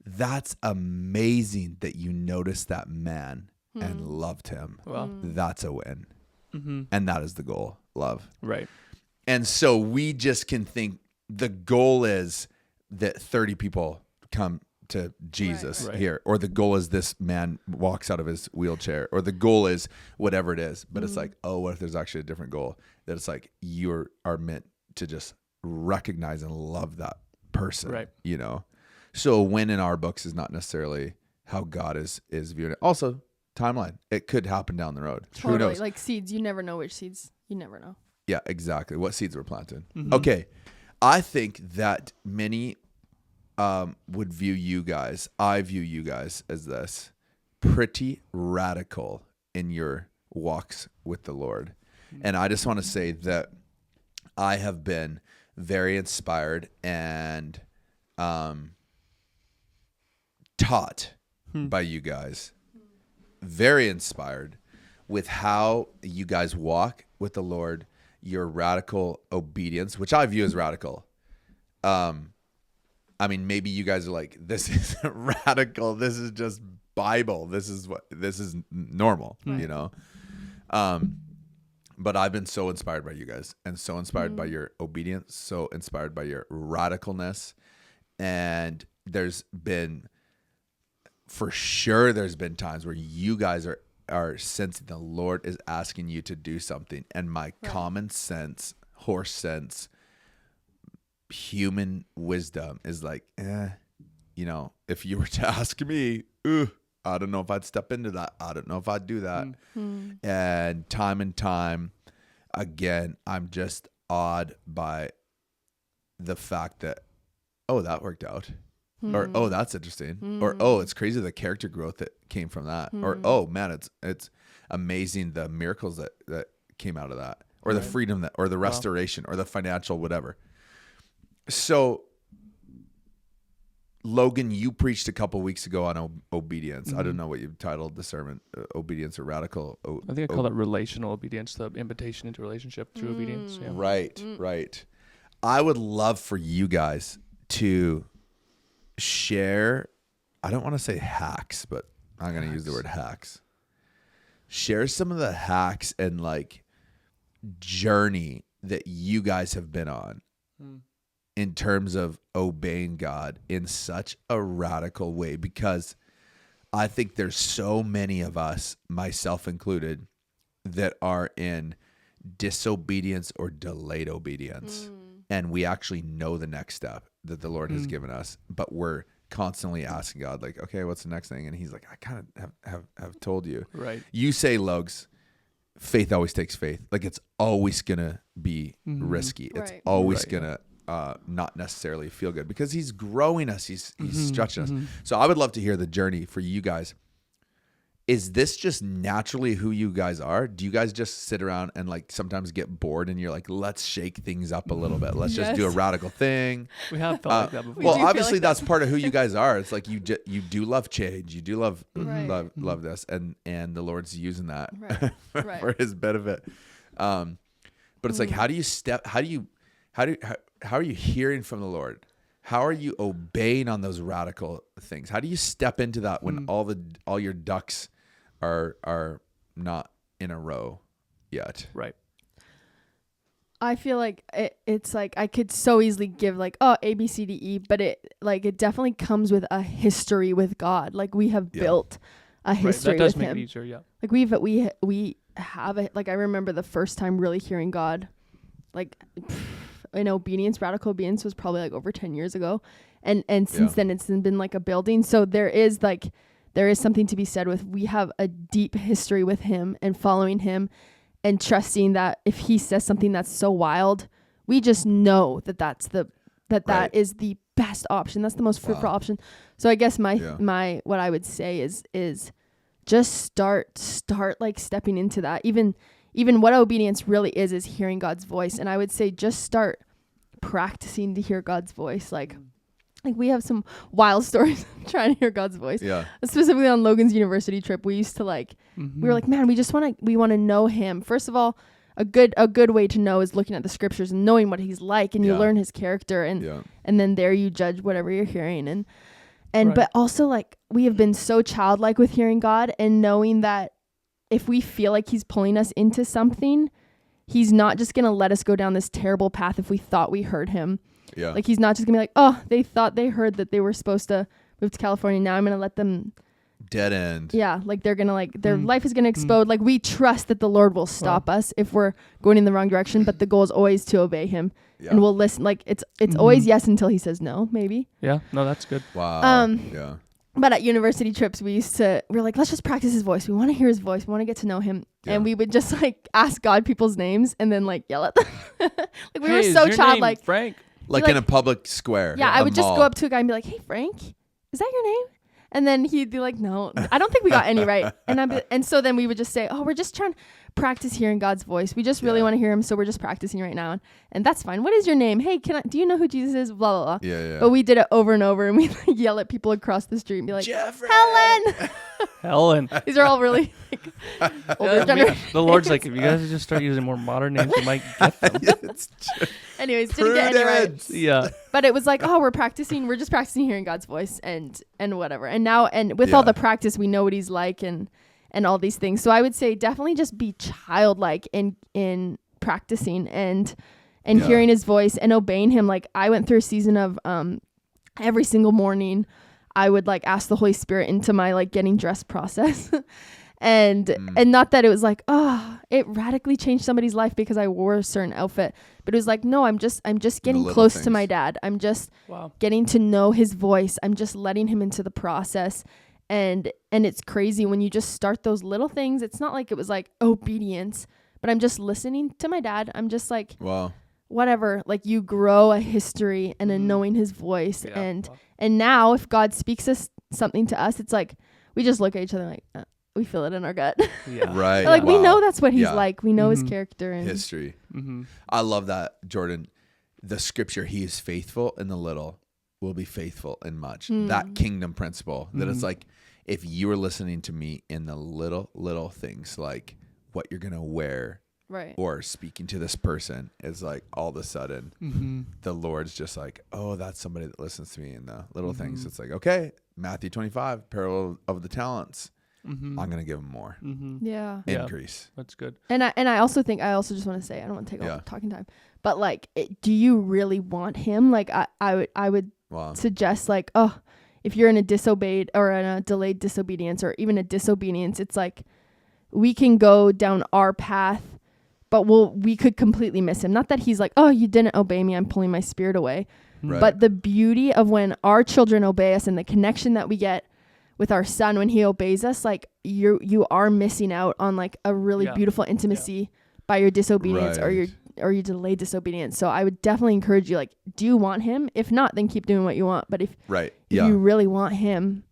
that's amazing that you noticed that man and loved him. Wow. That's a win. And that is the goal, love. Right. And so we just can think the goal is that 30 people come to Jesus here, or the goal is this man walks out of his wheelchair, or the goal is whatever it is. But it's like, oh, what if there's actually a different goal? That it's like you are meant to just recognize and love that person, right? You know? So a win in our books is not necessarily how God is viewing it. Also, timeline. It could happen down the road. Totally. Who knows? Like seeds. You never know which seeds. You never know. Yeah, exactly. What seeds were planted. Okay. I think that many would view you guys, I view you guys as this pretty radical in your walks with the Lord. And I just want to say that I have been very inspired and taught by you guys. Very inspired with how you guys walk with the Lord, your radical obedience, which I view as radical. I mean, maybe you guys are like, this isn't radical. This is just Bible. This is normal, you know? But I've been so inspired by you guys and so inspired by your obedience, so inspired by your radicalness. And there's been times where you guys are sensing the Lord is asking you to do something. And my common sense, horse sense, human wisdom is like, you know, if you were to ask me, I don't know if I'd step into that. I don't know if I'd do that. And time again, I'm just awed by the fact that, oh, that worked out. Or, oh, that's interesting. Or, oh, it's crazy the character growth that came from that. Or, oh, man, it's amazing the miracles that came out of that. Or the freedom that, or the restoration, or the financial whatever. So, Logan, you preached a couple weeks ago on obedience. I don't know what you titled the sermon, obedience or radical. I think I call it relational obedience, the invitation into relationship through obedience. Yeah. Right. I would love for you guys to share, I don't want to say hacks, but I'm going to use the word hacks. Share some of the hacks and like journey that you guys have been on in terms of obeying God in such a radical way, because I think there's so many of us, myself included, that are in disobedience or delayed obedience. And we actually know the next step that the Lord has given us, but we're constantly asking God, like, okay, what's the next thing? And he's like, I kind of have told you. Right. You say, Logs, faith always takes faith. Like, it's always going to be risky. It's always going to not necessarily feel good because he's growing us. He's stretching us. So I would love to hear the journey for you guys. Is this just naturally who you guys are? Do you guys just sit around and like sometimes get bored and you're like, let's shake things up a little bit. Let's just do a radical thing. We have felt like that before. Well, obviously that's part of who you guys are. It's like you do love change. You do love love this, and the Lord's using that for His benefit. But it's like, how are you hearing from the Lord? How are you obeying on those radical things? How do you step into that when all your ducks are not in a row yet? Right. I feel like it's like I could so easily give like, oh, A, B, C, D, E, but it definitely comes with a history with God. Like we have built a history with Him. That does make it easier, yeah. Like we have it. Like I remember the first time really hearing God, like in obedience, radical obedience was probably like over 10 years ago. And since then it's been like a building. So there is something to be said with, we have a deep history with Him and following Him and trusting that if He says something that's so wild, we just know that is the best option. That's the most fruitful option. So I guess my what I would say is just start like stepping into that. Even what obedience really is hearing God's voice. And I would say just start practicing to hear God's voice. Like we have some wild stories trying to hear God's voice. Yeah. Specifically on Logan's university trip, we used to we were like, man, we want to know Him. First of all, a good way to know is looking at the scriptures and knowing what He's like, and you learn His character, and then there you judge whatever you're hearing. And but also like we have been so childlike with hearing God and knowing that if we feel like He's pulling us into something, He's not just going to let us go down this terrible path if we thought we heard Him. Yeah. Like He's not just going to be like, oh, they thought they heard that they were supposed to move to California. Now I'm going to let them dead end. Yeah. Like they're going to their life is going to explode. Like we trust that the Lord will stop us if we're going in the wrong direction. But the goal is always to obey Him and we'll listen. Like it's always yes until He says no, maybe. Yeah. No, that's good. Wow. Yeah. But at university trips, we're like, let's just practice His voice. We want to hear His voice. We want to get to know Him. Yeah. And we would just like ask God people's names and then like yell at them. Like we were so childlike. Frank. Like in a public square. Yeah, I would just go up to a guy and be like, hey, Frank, is that your name? And then he'd be like, no, I don't think we got any right. And so then we would just say, oh, we're just trying to practice hearing God's voice. We just really want to hear Him. So we're just practicing right now. And that's fine. What is your name? Hey, do you know who Jesus is? Blah, blah, blah. Yeah. But we did it over and over and we like yell at people across the street and be like, Jeffrey! Helen. These are all really like older generation. The Lord's like, if you guys just start using more modern names, you might get them. Anyways, didn't get any right. Yeah. But it was like, oh, we're just practicing hearing God's voice and whatever. And now, and with all the practice, we know what He's like and all these things. So I would say definitely just be childlike in practicing and hearing His voice and obeying Him. Like I went through a season of every single morning I would like ask the Holy Spirit into my like getting dressed process. And not that it was like, oh, it radically changed somebody's life because I wore a certain outfit, but it was like, no, I'm just getting close to my dad. I'm just getting to know His voice. I'm just letting Him into the process. And it's crazy when you just start those little things. It's not like it was like obedience, but I'm just listening to my dad. I'm just like, whatever, like you grow a history and a knowing His voice. And now if God speaks something to us, it's like, we just look at each other like, we feel it in our gut. Yeah. Right. Like we know that's what He's like. We know His character and history. I love that, Jordyn. The scripture, He is faithful in the little, will be faithful in much. That kingdom principle that it's like, if you are listening to me in the little things, like what you're going to wear, right, or speaking to this person, is like all of a sudden the Lord's just like, oh, that's somebody that listens to me in the little things. It's like, okay, Matthew 25, parable of the talents. I'm going to give them more. Yeah. Increase. That's good. And I also just want to say, I don't want to take all the talking time, but like, do you really want Him? Like I would suggest like, oh, if you're in a disobeyed or in a delayed disobedience or even a disobedience, it's like we can go down our path, but we could completely miss Him. Not that He's like, oh, you didn't obey me, I'm pulling my spirit away. Right. But the beauty of when our children obey us and the connection that we get with our son when he obeys us, like you are missing out on like a really beautiful intimacy by your disobedience or or you delay disobedience. So I would definitely encourage you, like, do you want him? If not, then keep doing what you want. But if you really want him,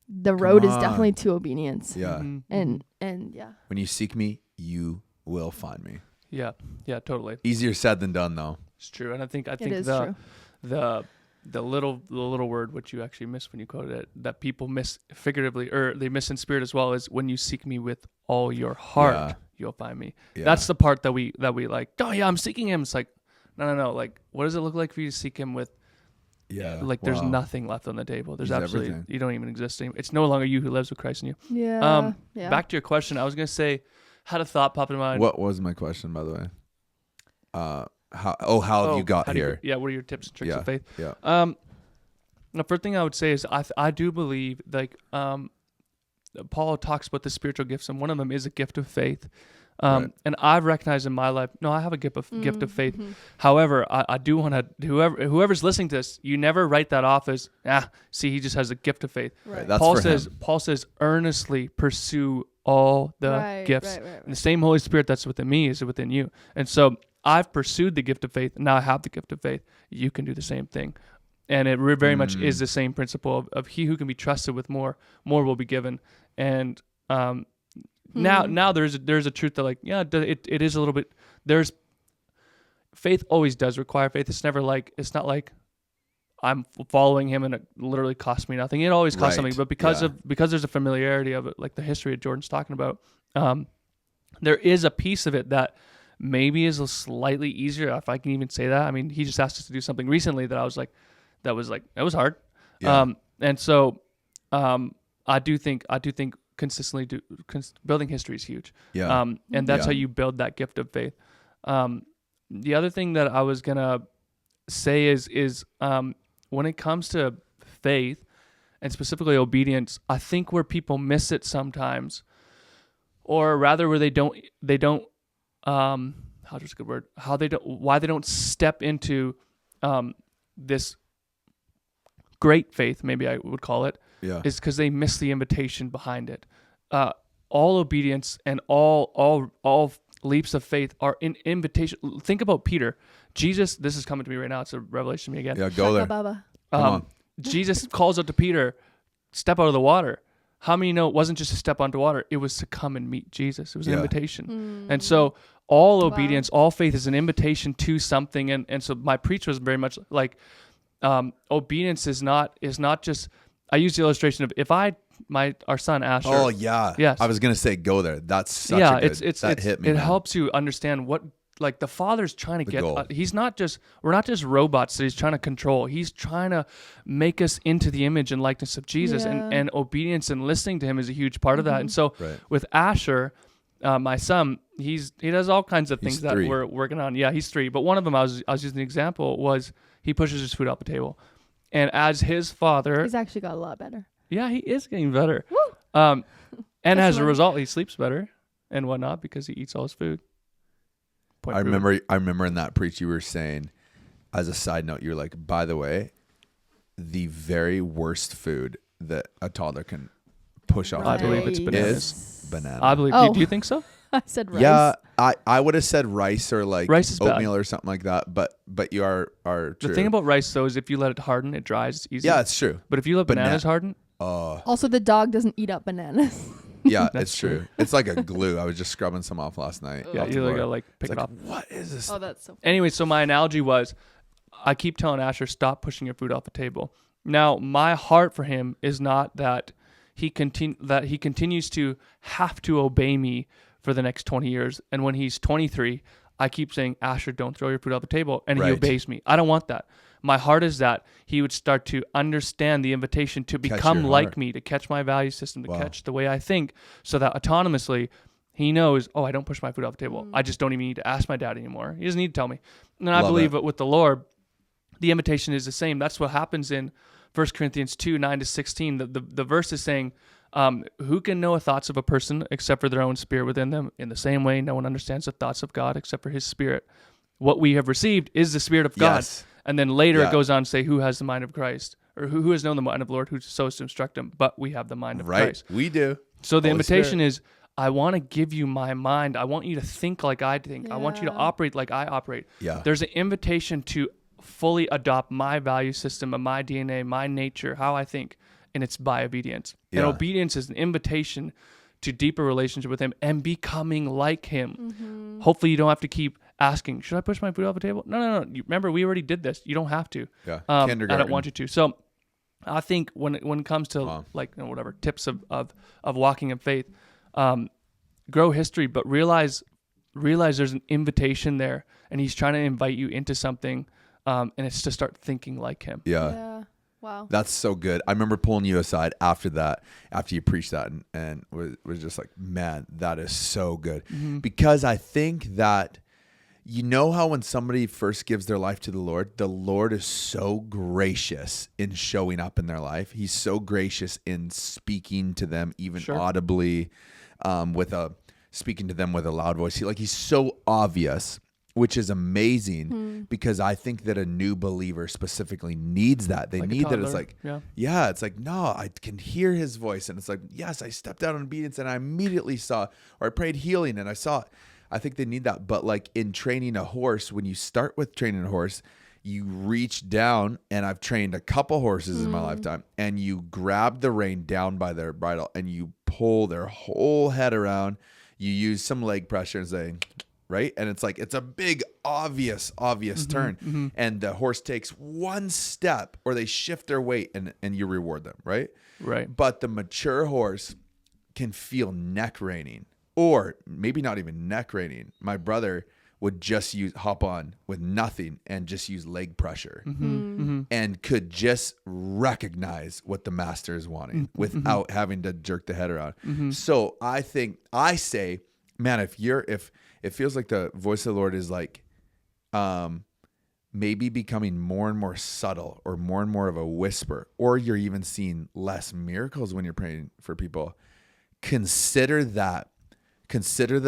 the road is definitely to obedience. Yeah. And yeah. When you seek me, you will find me. Yeah. Yeah, totally. Easier said than done, though. It's true. And I think true. the little word which you actually miss when you quoted it, that people miss figuratively, or they miss in spirit as well, is when you seek me with all your heart, you'll find me. Yeah. That's the part that we like, oh yeah, I'm seeking him. It's like, no. Like, what does it look like for you to seek him with? Yeah. Like there's nothing left on the table. There's absolutely everything. You don't even exist anymore. It's no longer you who lives with Christ in you. Yeah. Back to your question. I was going to say, had a thought pop in mind. What was my question, by the way? How have you got here? What are your tips and tricks of faith? Yeah. The first thing I would say is I do believe, like, Paul talks about the spiritual gifts, and one of them is a gift of faith. And I've recognized in my life, I have a gift of faith. Mm-hmm. However, I do want to, whoever's listening to this, you never write that off as, he just has a gift of faith. Right. That's Paul says, earnestly pursue all the gifts. Right. And the same Holy Spirit that's within me is within you. And so I've pursued the gift of faith. Now I have the gift of faith. You can do the same thing. And it very much is the same principle of he who can be trusted with more will be given. And now there's a truth that, like, it is a little bit, there's faith always does require faith. It's not like I'm following him and it literally costs me nothing. It always costs something, but because there's a familiarity of it, like the history of Jordan's talking about, there is a piece of it that maybe is a slightly easier, if I can even say that. I mean, he just asked us to do something recently that it was hard. Yeah. And so I do think consistently building history is huge. Yeah. And that's how you build that gift of faith. The other thing that I was gonna say is when it comes to faith and specifically obedience, I think where people miss it sometimes, or rather where they don't why they don't step into this great faith, maybe I would call it, is because they miss the invitation behind it. All obedience and all leaps of faith are an invitation. Think about Peter. Jesus, this is coming to me right now. It's a revelation to me again. Yeah, go there. Come on. Jesus calls out to Peter, step out of the water. How many know it wasn't just to step onto water? It was to come and meet Jesus. It was an invitation. And so all obedience, all faith is an invitation to something. And so my preach was very much like, obedience is not just, I use the illustration of our son Asher. Oh yeah. Yes. I was going to say, go there. That's such a good, that hit me. It helps you understand what, like, the Father's trying to get, we're not just robots that he's trying to control. He's trying to make us into the image and likeness of Jesus, and obedience and listening to him is a huge part of that. And so with Asher, my son, he does all kinds of things that we're working on. Yeah, he's 3. But one of them I was using the example was he pushes his food off the table. And as his father, he's actually got a lot better. Yeah, he is getting better. And as a result, he sleeps better and whatnot because he eats all his food. I remember in that preach you were saying, as a side note, you're like, by the way, the very worst food that a toddler can push off. I believe it's bananas. Is banana. I believe. Do you think so? I said rice. Yeah, I would have said rice or like rice is oatmeal bad. Or something like that. But you are true. The thing about rice though is if you let it harden, it dries. It's easy. Yeah, it's true. But if you let bananas harden, also the dog doesn't eat up bananas. Yeah, it's true. It's like a glue. I was just scrubbing some off last night. Yeah, you gotta like pick it up. What is this? Oh, that's so funny. Anyway, so my analogy was, I keep telling Asher, stop pushing your food off the table. Now, my heart for him is not that he continues to have to obey me for the next 20 years. And when he's 23, I keep saying, Asher, don't throw your food off the table. And he obeys me. I don't want that. My heart is that he would start to understand the invitation to become like me, to catch my value system, to catch the way I think, so that autonomously he knows, I don't push my food off the table. I just don't even need to ask my dad anymore. He doesn't need to tell me. And I believe that with the Lord, the invitation is the same. That's what happens in 1 Corinthians 2, 9-16. The verse is saying, who can know the thoughts of a person except for their own spirit within them? In the same way, no one understands the thoughts of God except for his spirit. What we have received is the Spirit of God. Yes. And then later it goes on to say, who has the mind of Christ? Or who has known the mind of the Lord, who so as to instruct him? But we have the mind of Christ. We do. So the Holy invitation Spirit. is, I want to give you my mind. I want you to think like I think. I want you to Yeah. operate like I operate. Yeah. There's an invitation to fully adopt my value system and my DNA, my nature, how I think, and it's by obedience. And Yeah. obedience is an invitation to deeper relationship with him and becoming like him. Hopefully you don't have to keep asking, should I push my food off the table? No. Remember, we already did this. You don't have to. Yeah. I Kindergarten. don't want you to. So I think when it comes to whatever tips of walking in faith, grow history, but realize there's an invitation there, and he's trying to invite you into something, and it's to start thinking like him. Yeah. Wow. That's so good. I remember pulling you aside after you preached that, and was just like, man, that is so good. Because I think that, you know how when somebody first gives their life to the Lord is so gracious in showing up in their life. He's so gracious in speaking to them, even audibly, speaking to them with a loud voice. He's so obvious, which is amazing, because I think that a new believer specifically needs that. They need that. It's like, it's like, no, I can hear his voice. And it's like, yes, I stepped out in obedience and I immediately saw, or I prayed healing and I saw it. I think they need that. But like in training a horse, when you start with training a horse, you reach down, and I've trained a couple horses in my lifetime, and you grab the rein down by their bridle and you pull their whole head around. You use some leg pressure and say, right? And it's like, it's a big, obvious turn. And the horse takes one step, or they shift their weight, and you reward them, right? Right. But the mature horse can feel neck reining, or maybe not even neck reining. My brother would just hop on with nothing and just use leg pressure, and could just recognize what the master is wanting without having to jerk the head around. So I say, man, if it feels like the voice of the Lord is like, maybe becoming more and more subtle, or more of a whisper, or you're even seeing less miracles when you're praying for people, consider the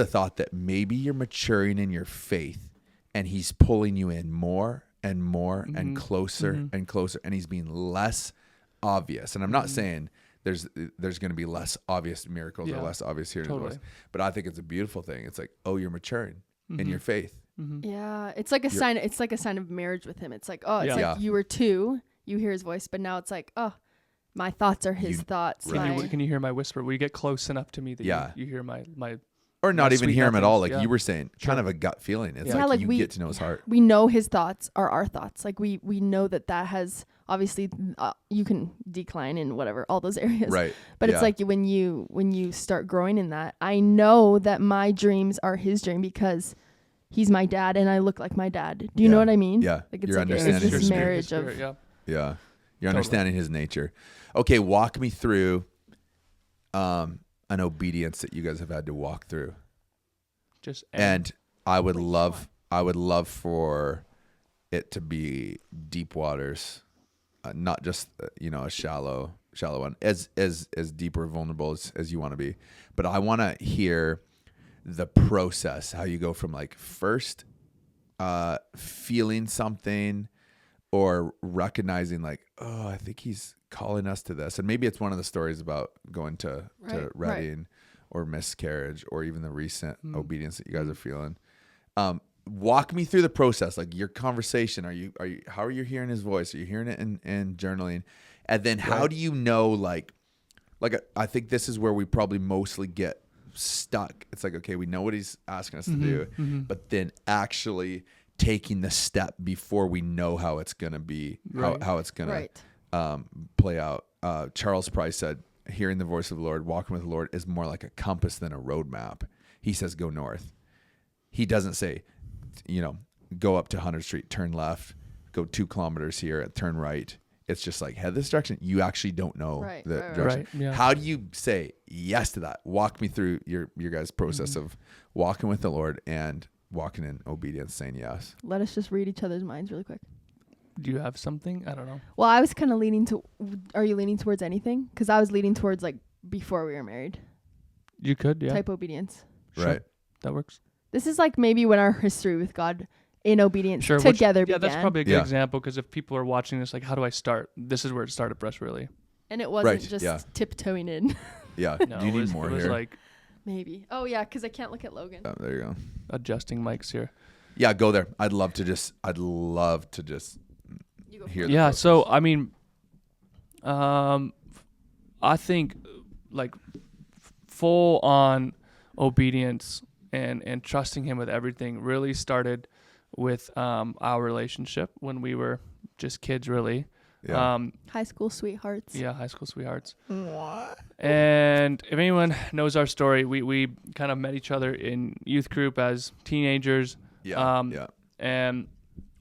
thought that maybe you're maturing in your faith, and he's pulling you in more and more and closer and closer, and he's being less obvious. And I'm not saying there's going to be less obvious miracles or less obvious hearing his voice, but I think it's a beautiful thing. It's like, oh, you're maturing in your faith. Yeah, it's like a sign. It's like a sign of marriage with him. It's like, oh, it's like you were two, you hear his voice, but now it's like, oh, my thoughts are his thoughts. Can you hear my whisper? Will you get close enough to me that you hear my or not even hear him at all, like you were saying, kind of Sure. a gut feeling. It's Yeah, like like you get to know his heart. We know his thoughts are our thoughts. Like we know that has obviously you can decline in whatever all those areas, Right? But it's like when you start growing in that, I know that my dreams are his dream because he's my dad and I look like my dad. Do you know what I mean? Yeah. Like it's You're like understanding it's his this spirit. marriage of Yeah. You're understanding his nature. Okay, walk me through an obedience that you guys have had to walk through. And I would love for it to be deep waters, not just a shallow one, as deep or vulnerable as you want to be. But I want to hear the process, how you go from like first feeling something or recognizing like, oh, I think he's calling us to this. And maybe it's one of the stories about going to Reading or miscarriage, or even the recent obedience that you guys are feeling. Walk me through the process, like your conversation. How are you hearing his voice? Are you hearing it in journaling? And then how do you know, like I think this is where we probably mostly get stuck. It's like, okay, we know what he's asking us to do, but then actually taking the step before we know how it's going to be, how it's going to play out. Charles Price said, hearing the voice of the Lord, walking with the Lord is more like a compass than a roadmap. He says, go north. He doesn't say, go up to 100th Street, turn left, go 2 kilometers here, turn right. It's just like, head this direction. You actually don't know the direction. Right, yeah. How do you say yes to that? Walk me through your guys' process of walking with the Lord and walking in obedience, saying yes. Let us just read each other's minds really quick. Do you have something? I don't know. Well, I was kind of leaning to. Are you leaning towards anything? Because I was leaning towards like before we were married. You could, yeah. Type obedience. Sure. Right. That works. This is like maybe when our history with God in obedience together began. Yeah, that's probably a good example, because if people are watching this, like, how do I start? This is where it started for us, really. And it wasn't just tiptoeing in. Yeah. No, do you need it more was here? like Maybe. Oh yeah, because I can't look at Logan. There you go. Adjusting mics here. Yeah, go there. I'd love to just You go hear the Yeah. process. So I mean, I think like full on obedience and trusting him with everything really started with our relationship when we were just kids, really. Yeah. High school sweethearts. Yeah, high school sweethearts. What? And if anyone knows our story, we kind of met each other in youth group as teenagers. Yeah. Yeah. And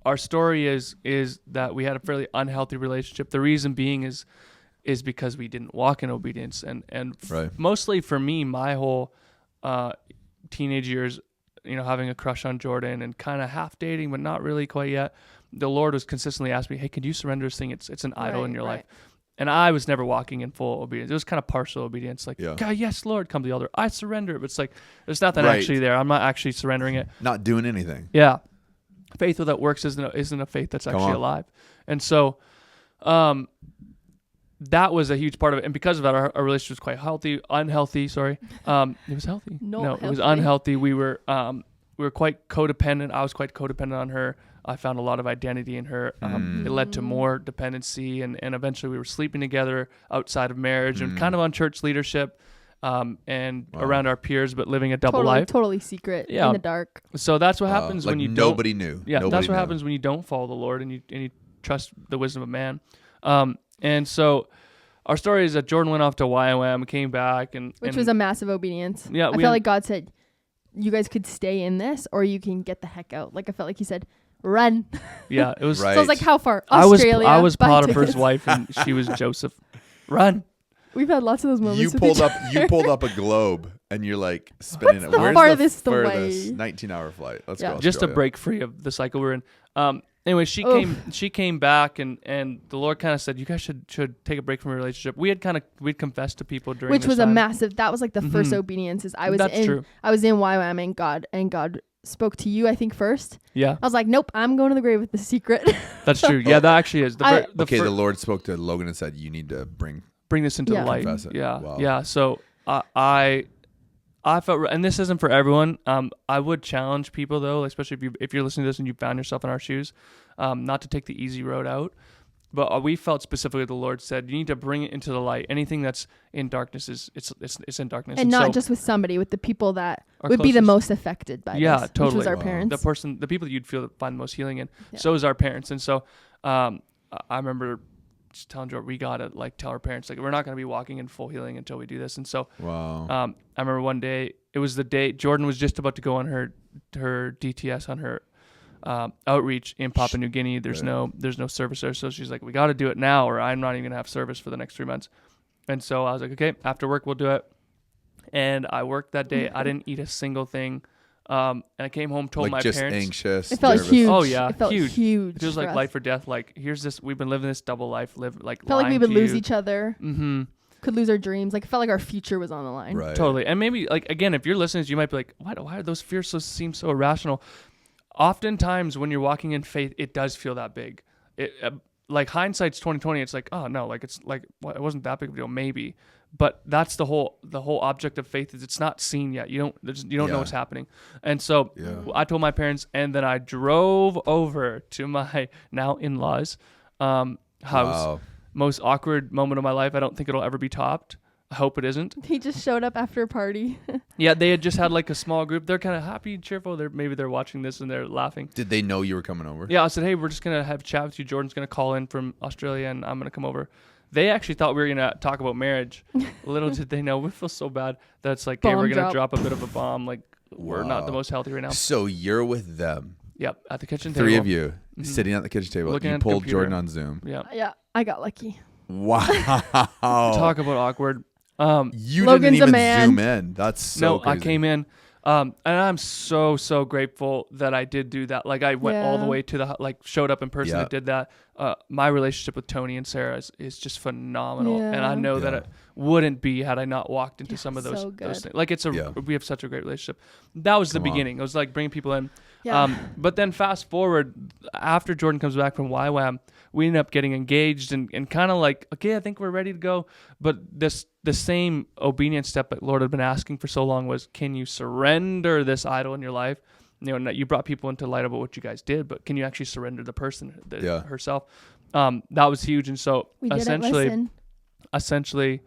our story is that we had a fairly unhealthy relationship. The reason being is because we didn't walk in obedience. And Right. mostly for me, my whole teenage years, having a crush on Jordyn and kind of half dating, but not really quite yet. The Lord was consistently asking me, hey, could you surrender this thing? It's an idol in your life. And I was never walking in full obedience. It was kind of partial obedience. Like, God, yes, Lord, come to the altar. I surrender. But it's like, there's nothing actually there. I'm not actually surrendering it. Not doing anything. Yeah. Faith without works isn't a faith that's actually alive. And so that was a huge part of it. And because of that, our relationship was quite unhealthy. It was healthy. No, it was unhealthy. We were quite codependent. I was quite codependent on her. I found a lot of identity in her. It led to more dependency, and eventually we were sleeping together outside of marriage and kind of on church leadership and around our peers, but living a double life. Totally secret in the dark. So that's what happens when you nobody knew. Yeah, nobody that's what knew. happens when you don't follow the Lord and you trust the wisdom of man. And so our story is that Jordyn went off to YWAM, came back, which was a massive obedience. Yeah, I felt like God said, you guys could stay in this or you can get the heck out. Like I felt like he said, run. Yeah, it was. Right. So I was like, how far? Australia. I was Potiphar's tickets. wife and she was Joseph. Run. We've had lots of those moments. You pulled up a globe and you're like spinning it. The Where's farthest the away? 19-hour flight. Let's go. Just to Australia. break free of the cycle we're in. Anyway, she came back and the Lord kind of said, you guys should take a break from your relationship. We'd confessed to people during which this was time. that was like the first obedience. Is I was true. I was in YWAM and God spoke to you, I think, first. Yeah. I was like, nope, I'm going to the grave with the secret. That's true. Yeah, that actually is. The Lord spoke to Logan and said, you need to bring this into the light. Yeah. Wow. Yeah. So I felt, and this isn't for everyone. I would challenge people though, especially if you're listening to this and you found yourself in our shoes, not to take the easy road out. But we felt specifically the Lord said you need to bring it into the light. Anything that's in darkness it's in darkness. And not just with somebody, with the people that would be the closest. most affected by this. Totally. Which was our parents. The people that you'd find the most healing in. Yeah. So is our parents. And so I remember just telling Jordyn, we gotta tell our parents we're not gonna be walking in full healing until we do this. And so I remember one day, it was the day Jordyn was just about to go on her DTS on her outreach in Papua New Guinea. There's no service there, so she's like, we got to do it now or I'm not even gonna have service for the next 3 months. And so I was like, okay, after work we'll do it. And I worked that day. I didn't eat a single thing, and I came home, told my just parents. Anxious. It felt nervous. huge. Oh yeah, it felt huge. It feels like us. life or death. Here's this. We've been living this double life. Felt like we would lose each other. Mm-hmm. Could lose our dreams. It felt like our future was on the line. Right. Totally. And maybe again, if you're listening, you might be like, why are those fears seem so irrational? Oftentimes when you're walking in faith, it does feel that big. It hindsight's 2020. It's like, oh no, it wasn't that big of a deal, maybe. But that's the whole object of faith is it's not seen yet. You don't know what's happening. And so I told my parents, and then I drove over to my now in-laws house. Wow. Most awkward moment of my life. I don't think it'll ever be topped. I hope it isn't. He just showed up after a party. Yeah, they had just had a small group. They're kind of happy and cheerful. Maybe they're watching this and they're laughing. Did they know you were coming over? Yeah, I said, hey, we're just going to have a chat with you. Jordyn's going to call in from Australia and I'm going to come over. They actually thought we were going to talk about marriage. Little did they know. We feel so bad that it's like, hey, we're going to drop a bit of a bomb. We're not the most healthy right now. So you're with them. Yep, at the kitchen table. 3 of you sitting at the kitchen table. Looking you at the pulled computer. Jordyn on Zoom. Yeah, I got lucky. Wow. Talk about awkward. You Logan's didn't even a man. zoom in. That's so crazy. I came in. And I'm so grateful that I did do that. I went all the way to the showed up in person and did that. My relationship with Tony and Sarah is just phenomenal, and I know that wouldn't be had I not walked into some of those, so good. those things. Like Yeah. we have such a great relationship. That was the Come on. beginning. It was like bringing people in. Yeah. But then fast forward, after Jordyn comes back from YWAM, we end up getting engaged and kind of like, okay, I think we're ready to go. But the same obedience step that Lord had been asking for so long was, can you surrender this idol in your life? You know, you brought people into light about what you guys did, but can you actually surrender the person herself? That was huge. And so we didn't listen. essentially,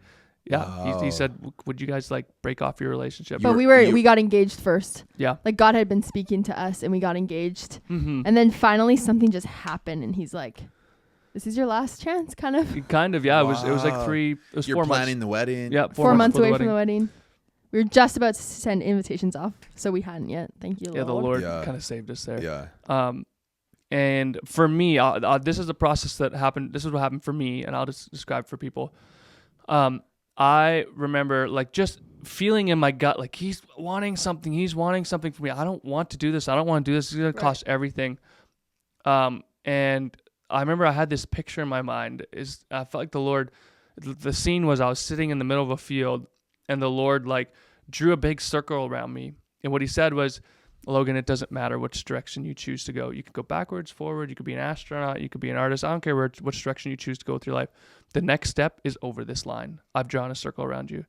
yeah, Wow. he said, would you guys like break off your relationship? But we got engaged first. Yeah. Like God had been speaking to us and we got engaged. Mm-hmm. And then finally something just happened and he's like, this is your last chance, kind of. Kind of, yeah. Wow. It was like You're 4 planning months. the wedding. Yeah, 4 months before away from the wedding. We were just about to send invitations off, so we hadn't yet. Thank you, Lord. Yeah, the Lord Yeah. kind of saved us there. Yeah. And for me, this is a process that happened. This is what happened for me, and I'll just describe for people. I remember like just feeling in my gut, like he's wanting something from me. I don't want to do this. I don't want to do this. It's going to cost everything. And I remember I had this picture in my mind. I felt like the Lord, the scene was I was sitting in the middle of a field, and the Lord like drew a big circle around me. And what he said was, Logan, it doesn't matter which direction you choose to go. You could go backwards, forward. You could be an astronaut. You could be an artist. I don't care which direction you choose to go with your life. The next step is over this line. I've drawn a circle around you,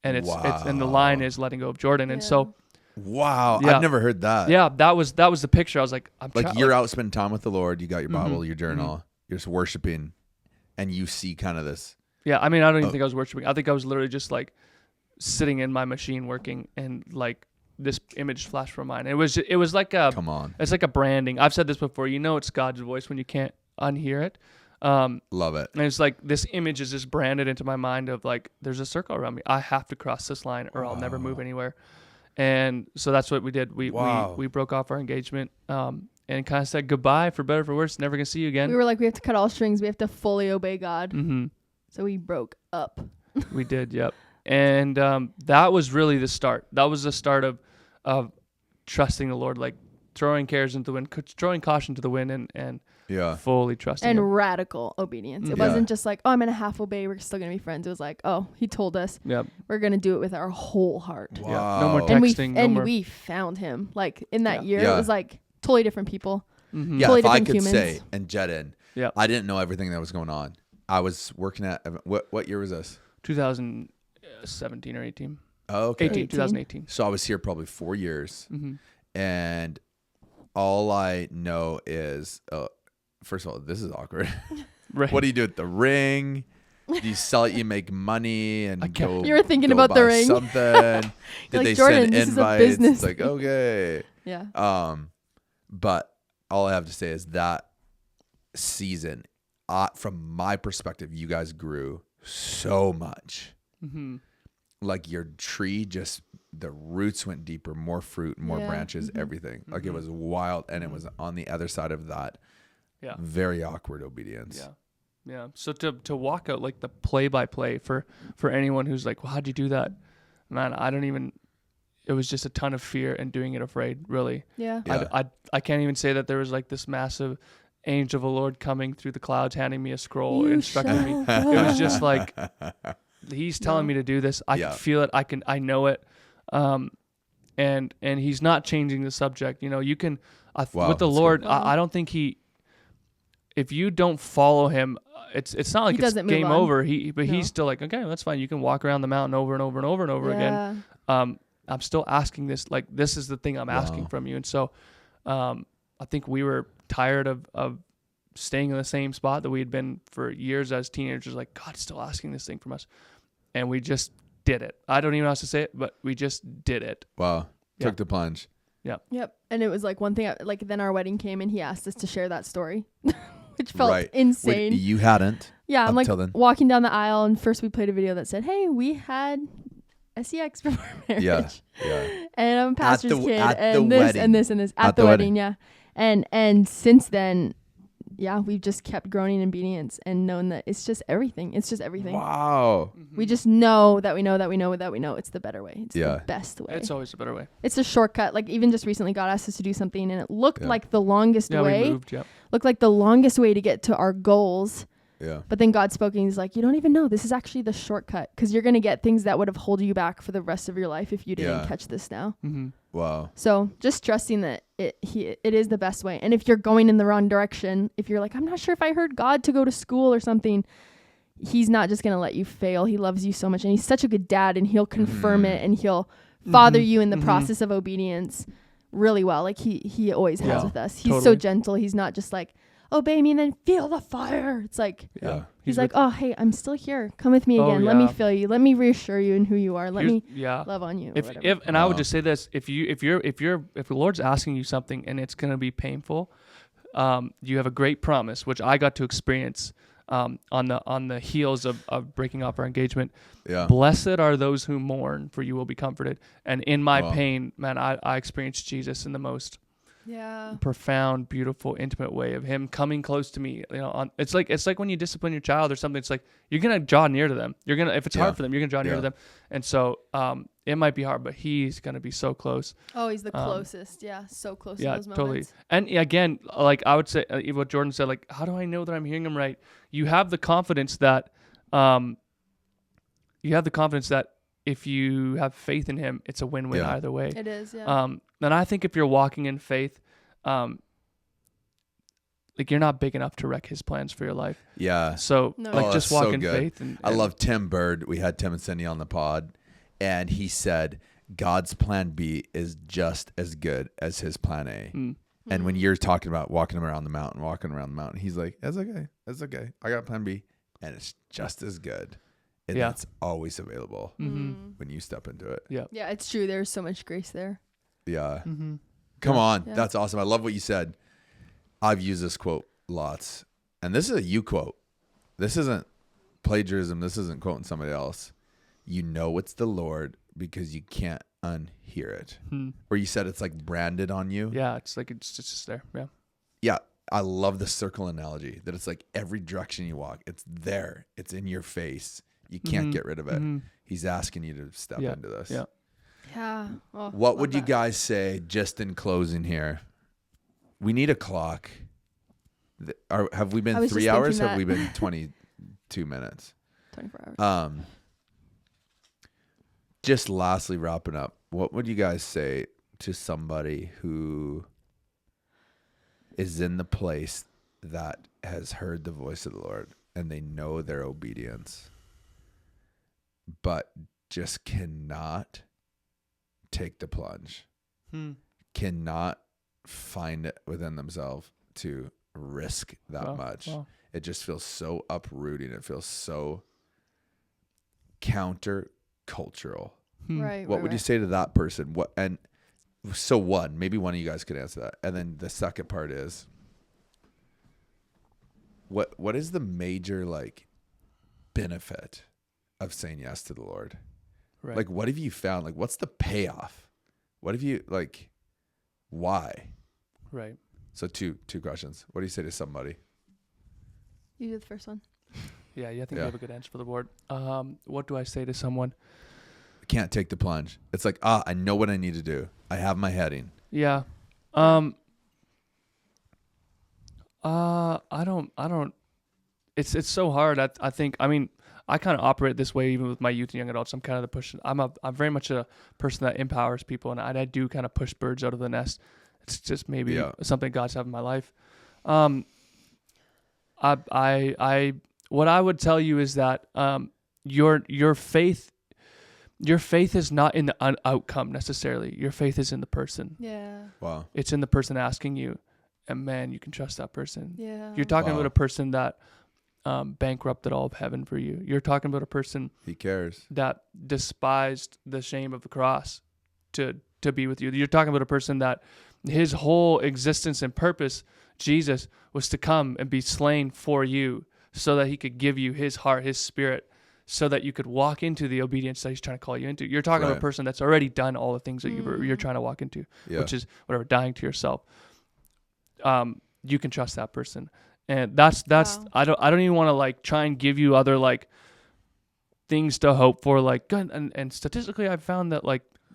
and it's and the line is letting go of Jordyn. And so, wow, Yeah. I've never heard that. yeah, that was the picture. I was like, You're out spending time with the Lord. You got your Bible, your journal. You're just worshiping, and you see kind of this. Yeah, I mean, I don't even think I was worshiping. I think I was literally just like sitting in my machine working, and like this image flashed from mine. It was like a Come on, it's like a branding. I've said this before. You know, it's God's voice when you can't unhear it. love it. And it's like this image is just branded into my mind of like, there's a circle around me. I have to cross this line or I'll never move anywhere. And so that's what we did. We broke off our engagement and kind of said goodbye, for better or for worse. Never gonna see you again. We were like, we have to cut all strings. We have to fully obey God. Mm-hmm. So we broke up. We did, yep. And that was really the start. That was the start of trusting the Lord, like throwing cares into the wind, throwing caution to the wind, and fully trusting and him. Radical obedience. It wasn't just like, oh, I'm gonna half obey, we're still gonna be friends. It was like, oh, he told us we're gonna do it with our whole heart. Wow. Yeah. No more And texting. we found him. Like in that year, Yeah. it was like totally different people. Mm-hmm. Yeah, Totally if I different could humans. say, and Jordyn, Yeah. I didn't know everything that was going on. I was working at what year was this? 2017 or 18. Oh, okay. 2018. So I was here probably 4 years, Mm-hmm. and all I know is, first of all, this is awkward. Right. What do you do with the ring? Do you sell it? You make money and go. You were thinking go about the buy ring. Something. Did like, they Jordyn, send this is a invites? business. It's like okay. Yeah. But all I have to say is that season, from my perspective, you guys grew so much. Mm-hmm. Like your tree, just the roots went deeper, more fruit, more branches, everything. Like it was wild, and it was on the other side of that. Yeah. Very awkward obedience. Yeah. Yeah. So to walk out like the play-by-play for anyone who's like, well, how'd you do that? Man, I don't even. It was just a ton of fear and doing it afraid. Really. Yeah. Yeah. I can't even say that there was like this massive angel of the Lord coming through the clouds, handing me a scroll, instructing me. It was just like he's telling me to do this. I can feel it. I know it. And he's not changing the subject. You know, you can with the Lord. I don't think if you don't follow him, it's not like it's game over. He's still like, okay, that's fine. You can walk around the mountain over and over and over and over again. I'm still asking this. Like, this is the thing I'm asking from you. And so, I think we were tired of staying in the same spot that we had been for years as teenagers. Like, God's still asking this thing from us, and we just did it. I don't even know how to say it, but we just did it. Wow. Took the plunge. Yep. And it was like one thing, like then our wedding came and he asked us to share that story, which felt insane. You hadn't. Yeah. I'm like then. walking down the aisle and first we played a video that said, hey, we had SEX before marriage. Yeah. And I'm a pastor's kid and this wedding. and this and this at the wedding. Yeah. And since then, we've just kept growing in obedience and known that it's just everything. It's just everything. Wow. We just know that we know that we know that we know it's the better way. It's the best way. It's always a better way. It's a shortcut. Like even just recently, God asked us to do something, and it looked like the longest way. We moved. Yep. Looked like the longest way to get to our goals, Yeah. But then God spoke and he's like, you don't even know. This is actually the shortcut because you're going to get things that would have held you back for the rest of your life if you didn't catch this now. Mm-hmm. Wow. So just trusting that it is the best way. And if you're going in the wrong direction, if you're like, I'm not sure if I heard God to go to school or something, he's not just going to let you fail. He loves you so much. And he's such a good dad, and he'll confirm it, and he'll father you in the process of obedience really well. Like he always has with us. He's so gentle. He's not just like, obey me and then feel the fire. It's like, he's like, oh, hey, I'm still here. Come with me again. Let me feel you. Let me reassure you in who you are. Let me love on you. And I would just say this: if the Lord's asking you something and it's going to be painful, you have a great promise, which I got to experience on the heels of breaking off our engagement. Yeah. Blessed are those who mourn, for you will be comforted. And in my pain, man, I experienced Jesus in the most profound, beautiful, intimate way of him coming close to me. It's like when you discipline your child or something, it's like you're gonna draw near to them. You're gonna, if it's hard for them, you're gonna draw near to them. And so it might be hard, but he's gonna be so close. Oh, he's the closest. So close in those moments. Totally. And again, like I would say, what Jordan said, like, how do I know that I'm hearing him right? You have the confidence that if you have faith in him, it's a win-win either way. It is, yeah. And I think if you're walking in faith, like you're not big enough to wreck his plans for your life. Yeah. So just walk in faith. And I love Tim Bird. We had Tim and Cindy on the pod, and he said God's plan B is just as good as his plan A. And when you're talking about walking around the mountain, he's like, that's okay. I got plan B, and it's just as good. And that's always available when you step into it. Yeah, it's true. There's so much grace there. Yeah. Come on. Yeah. That's awesome. I love what you said. I've used this quote lots. And this is a you quote. This isn't plagiarism. This isn't quoting somebody else. You know it's the Lord because you can't unhear it. Or you said it's like branded on you. Yeah, it's like it's just there. Yeah. Yeah. I love the circle analogy that it's like every direction you walk, it's there. It's in your face. You can't get rid of it. He's asking you to step into this. Yeah. Yeah. Oh, what would you guys say just in closing here? We need a clock. Have we been 3 hours? Have we been 22 minutes? 24 hours. Just lastly, wrapping up, what would you guys say to somebody who is in the place that has heard the voice of the Lord and they know their obedience, but just cannot take the plunge, cannot find it within themselves to risk that much? It just feels so uprooting. It feels so counter-cultural. Right. What would you say to that person? Maybe one of you guys could answer that. And then the second part is, what is the major benefit of saying yes to the Lord? Right. Like, what have you found? Like, what's the payoff? What have you why? Right. So two questions. What do you say to somebody? You do the first one. Yeah, I think you have a good answer for the board. What do I say to someone? Can't take the plunge. It's like, I know what I need to do. I have my heading. Yeah. I don't. It's so hard. I think. I mean, I kind of operate this way even with my youth and young adults. I'm kind of the push. I'm very much a person that empowers people, and I do kind of push birds out of the nest. It's just maybe something God's have in my life. What I would tell you is that your faith is not in the outcome necessarily. Your faith is in the person. Yeah. Wow. It's in the person asking you, and man, you can trust that person. Yeah. You're talking about a person that bankrupted all of heaven for you. You're talking about a person He cares. that despised the shame of the cross to be with you. You're talking about a person that his whole existence and purpose, Jesus, was to come and be slain for you so that he could give you his heart, his spirit, so that you could walk into the obedience that he's trying to call you into. You're talking about a person that's already done all the things that you're trying to walk into, which is whatever, dying to yourself. You can trust that person. And that's wow. I don't even want to try and give you other things to hope for, and statistically I've found that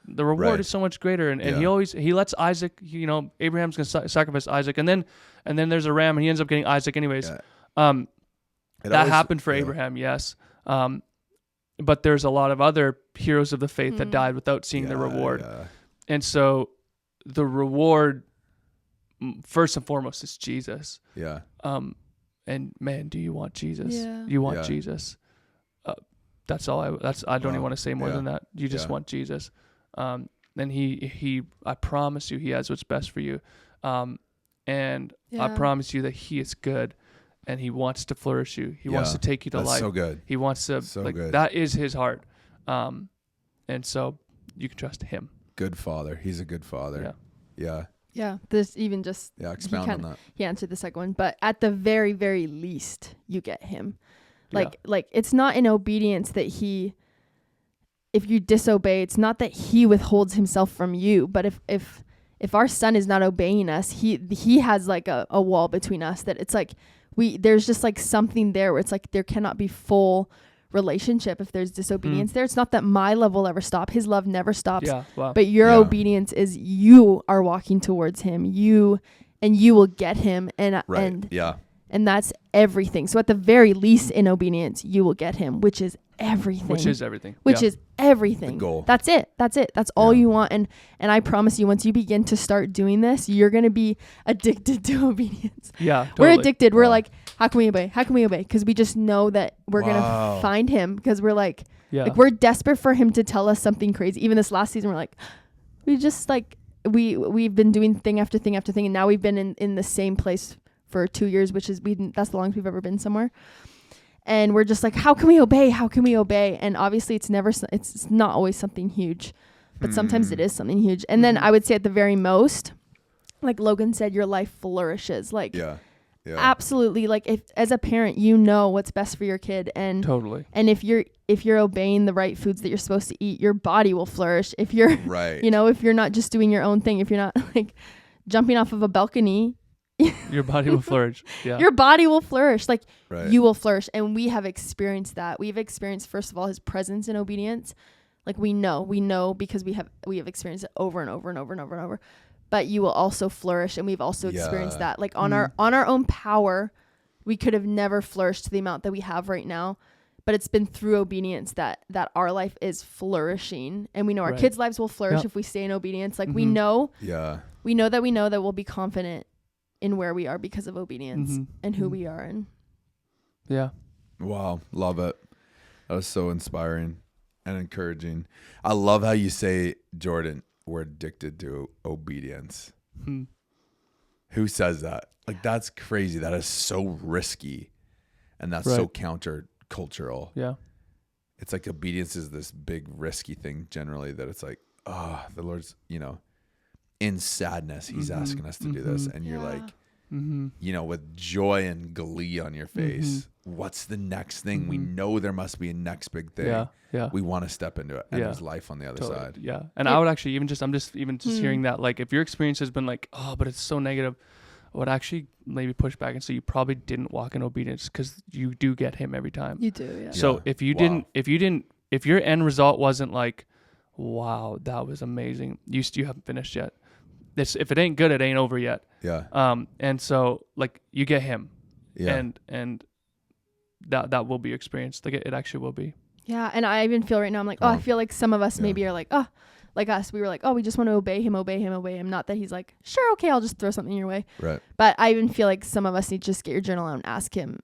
the reward is so much greater, and he lets Isaac, Abraham's going to sacrifice Isaac, and then there's a ram and he ends up getting Isaac anyways. That happened for Abraham, yes. But there's a lot of other heroes of the faith that died without seeing the reward. Yeah. And so the reward, first and foremost, is Jesus. Yeah. And man, do you want Jesus? Yeah. You want Yeah. Jesus. That's all I don't even want to say more than that. You just want Jesus. And I promise you, he has what's best for you. And I promise you that he is good and he wants to flourish you. He wants to take you to life. That's so good. He wants to, good. That is his heart. And so you can trust him. Good father. He's a good father. Yeah. Yeah. This even just. Yeah. Expound on that. He answered the second one, but at the very, very least, you get him. Like it's not in obedience that if you disobey, it's not that he withholds himself from you, but if our son is not obeying us, he has like a wall between us that it's like there's just like something there where it's like there cannot be full relationship if there's disobedience there. It's not that my love will ever stop. His love never stops. Yeah, wow. But your obedience is you are walking towards him. You will get him and that's everything. So at the very least in obedience, you will get him, which is everything. Which is everything. Is everything. The goal. That's it. That's all you want. And I promise you, once you begin to start doing this, you're going to be addicted to obedience. Yeah, totally. We're addicted. We're like, how can we obey? How can we obey? Because we just know that we're going to find him because we're like we're desperate for him to tell us something crazy. Even this last season, we're like, we just like, we've been doing thing after thing after thing. And now we've been in the same place for 2 years, which is that's the longest we've ever been somewhere. And we're just like, how can we obey? How can we obey? And obviously it's not always something huge, but sometimes it is something huge. And then I would say at the very most, like Logan said, your life flourishes. Like absolutely. Like if as a parent, you know what's best for your kid. And totally. And if you're obeying the right foods that you're supposed to eat, your body will flourish. If you're, if you're not just doing your own thing, if you're not like jumping off of a balcony, your body will flourish. Yeah. Your body will flourish. Like you will flourish. And we have experienced that. We've experienced, first of all, his presence in obedience. Like we know because we have experienced it over and over and over and over and over. But you will also flourish. And we've also experienced that. Like on our own power, we could have never flourished to the amount that we have right now. But it's been through obedience that our life is flourishing. And we know our kids' lives will flourish if we stay in obedience. Like we know that we'll be confident in where we are because of obedience and who we are in. Yeah. Wow. Love it. That was so inspiring and encouraging. I love how you say, Jordyn, we're addicted to obedience. Who says that? Like, that's crazy. That is so risky. And that's so counter-cultural. Yeah. It's like obedience is this big risky thing generally that it's like, the Lord's, in sadness, he's asking us to do this. And you're like, with joy and glee on your face, what's the next thing? We know there must be a next big thing. Yeah. We want to step into it. And there's life on the other side. Yeah. And I would actually I'm just hearing that, like, if your experience has been like, but it's so negative, I would actually maybe push back and say you probably didn't walk in obedience because you do get him every time. You do, yeah. So if your end result wasn't like, wow, that was amazing, you haven't finished yet. If it ain't good, it ain't over yet. Yeah. And so like you get him. Yeah. And that will be experienced. Like it actually will be. Yeah. And I even feel right now, I'm like, I feel like some of us maybe are like, like us, we were like, we just want to obey him. Not that he's like, sure, okay, I'll just throw something your way. Right. But I even feel like some of us need to just get your journal out and ask him,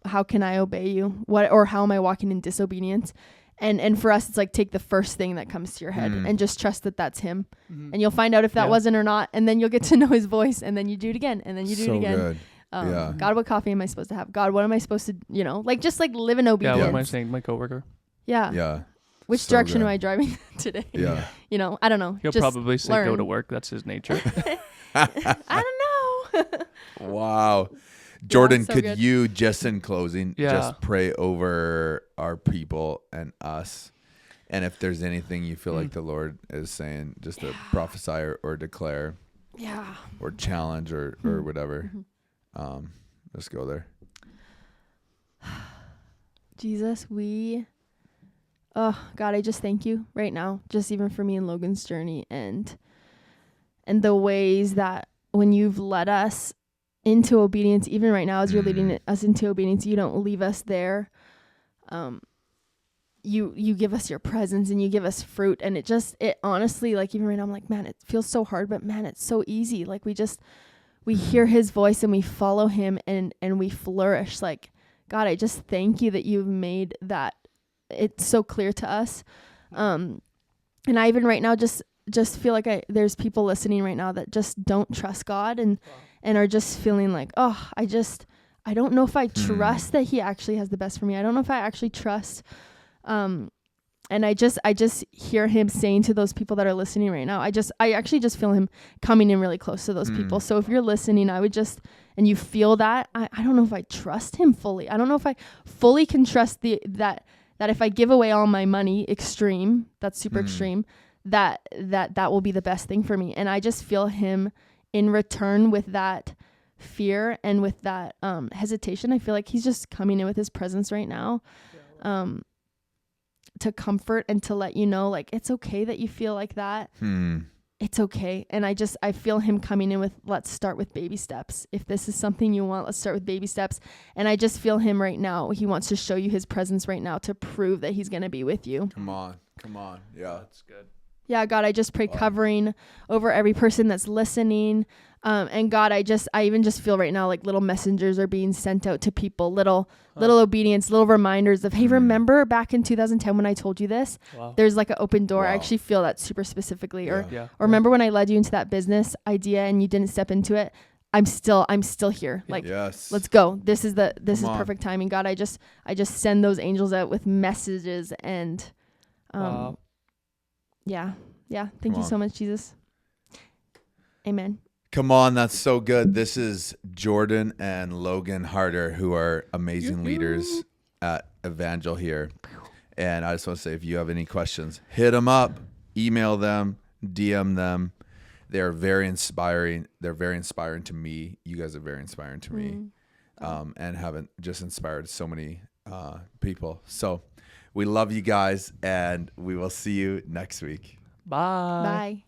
how can I obey you? Or how am I walking in disobedience? And for us, it's like, take the first thing that comes to your head and just trust that that's him. And you'll find out if that wasn't or not. And then you'll get to know his voice. And then you do it again. And then you do it again. Good. God, what coffee am I supposed to have? God, what am I supposed to, just like live in obedience. Yeah, what am I saying to my coworker? Yeah. Yeah. Which direction am I driving today? Yeah. I don't know. He'll probably say go to work. That's his nature. I don't know. Wow. Jordyn, so could good. you, just in closing, just pray over our people and us? And if there's anything you feel like the Lord is saying, just to prophesy or declare, or challenge or whatever, let's go there. Jesus, God, I just thank you right now, just even for me and Logan's journey and the ways that when you've led us into obedience, even right now as you're leading us into obedience. You don't leave us there. You give us your presence and you give us fruit, and it honestly, like even right now I'm like, man, it feels so hard, but man, it's so easy. Like we hear his voice and we follow him and we flourish. Like, God, I just thank you that you've made that it's so clear to us. And I even right now just feel like there's people listening right now that just don't trust God and are just feeling like, oh, I don't know if I trust that he actually has the best for me. I don't know if I actually trust. And I just hear him saying to those people that are listening right now, I actually just feel him coming in really close to those people. So if you're listening, and you feel that, I don't know if I trust him fully. I don't know if I fully can trust that if I give away all my money, that's super extreme, that will be the best thing for me. And I just feel him in return with that fear and with that hesitation. I feel like he's just coming in with his presence right now. To comfort and to let you know, like, it's okay that you feel like that. It's okay. And I feel him coming in with, let's start with baby steps. If this is something you want, let's start with baby steps. And I just feel him right now. He wants to show you his presence right now to prove that he's going to be with you. Come on. Yeah. That's good. Yeah, God, I just pray covering over every person that's listening. And God, I even just feel right now like little messengers are being sent out to people, little obedience, little reminders of, hey, remember back in 2010 when I told you this? Wow. There's like an open door. Wow. I actually feel that super specifically. Or Remember remember when I led you into that business idea and you didn't step into it? I'm still here. Like, yes. Let's go. This is perfect timing. God, I just send those angels out with messages and, wow. Yeah. Thank you so much, Jesus. Amen. Come on, that's so good. This is Jordyn and Logan Harder, who are amazing leaders at Evangel here. And I just want to say, if you have any questions, hit them up, email them, DM them. They're very inspiring. They're very inspiring to me. You guys are very inspiring to me, and haven't just inspired so many people. So we love you guys, and we will see you next week. Bye. Bye.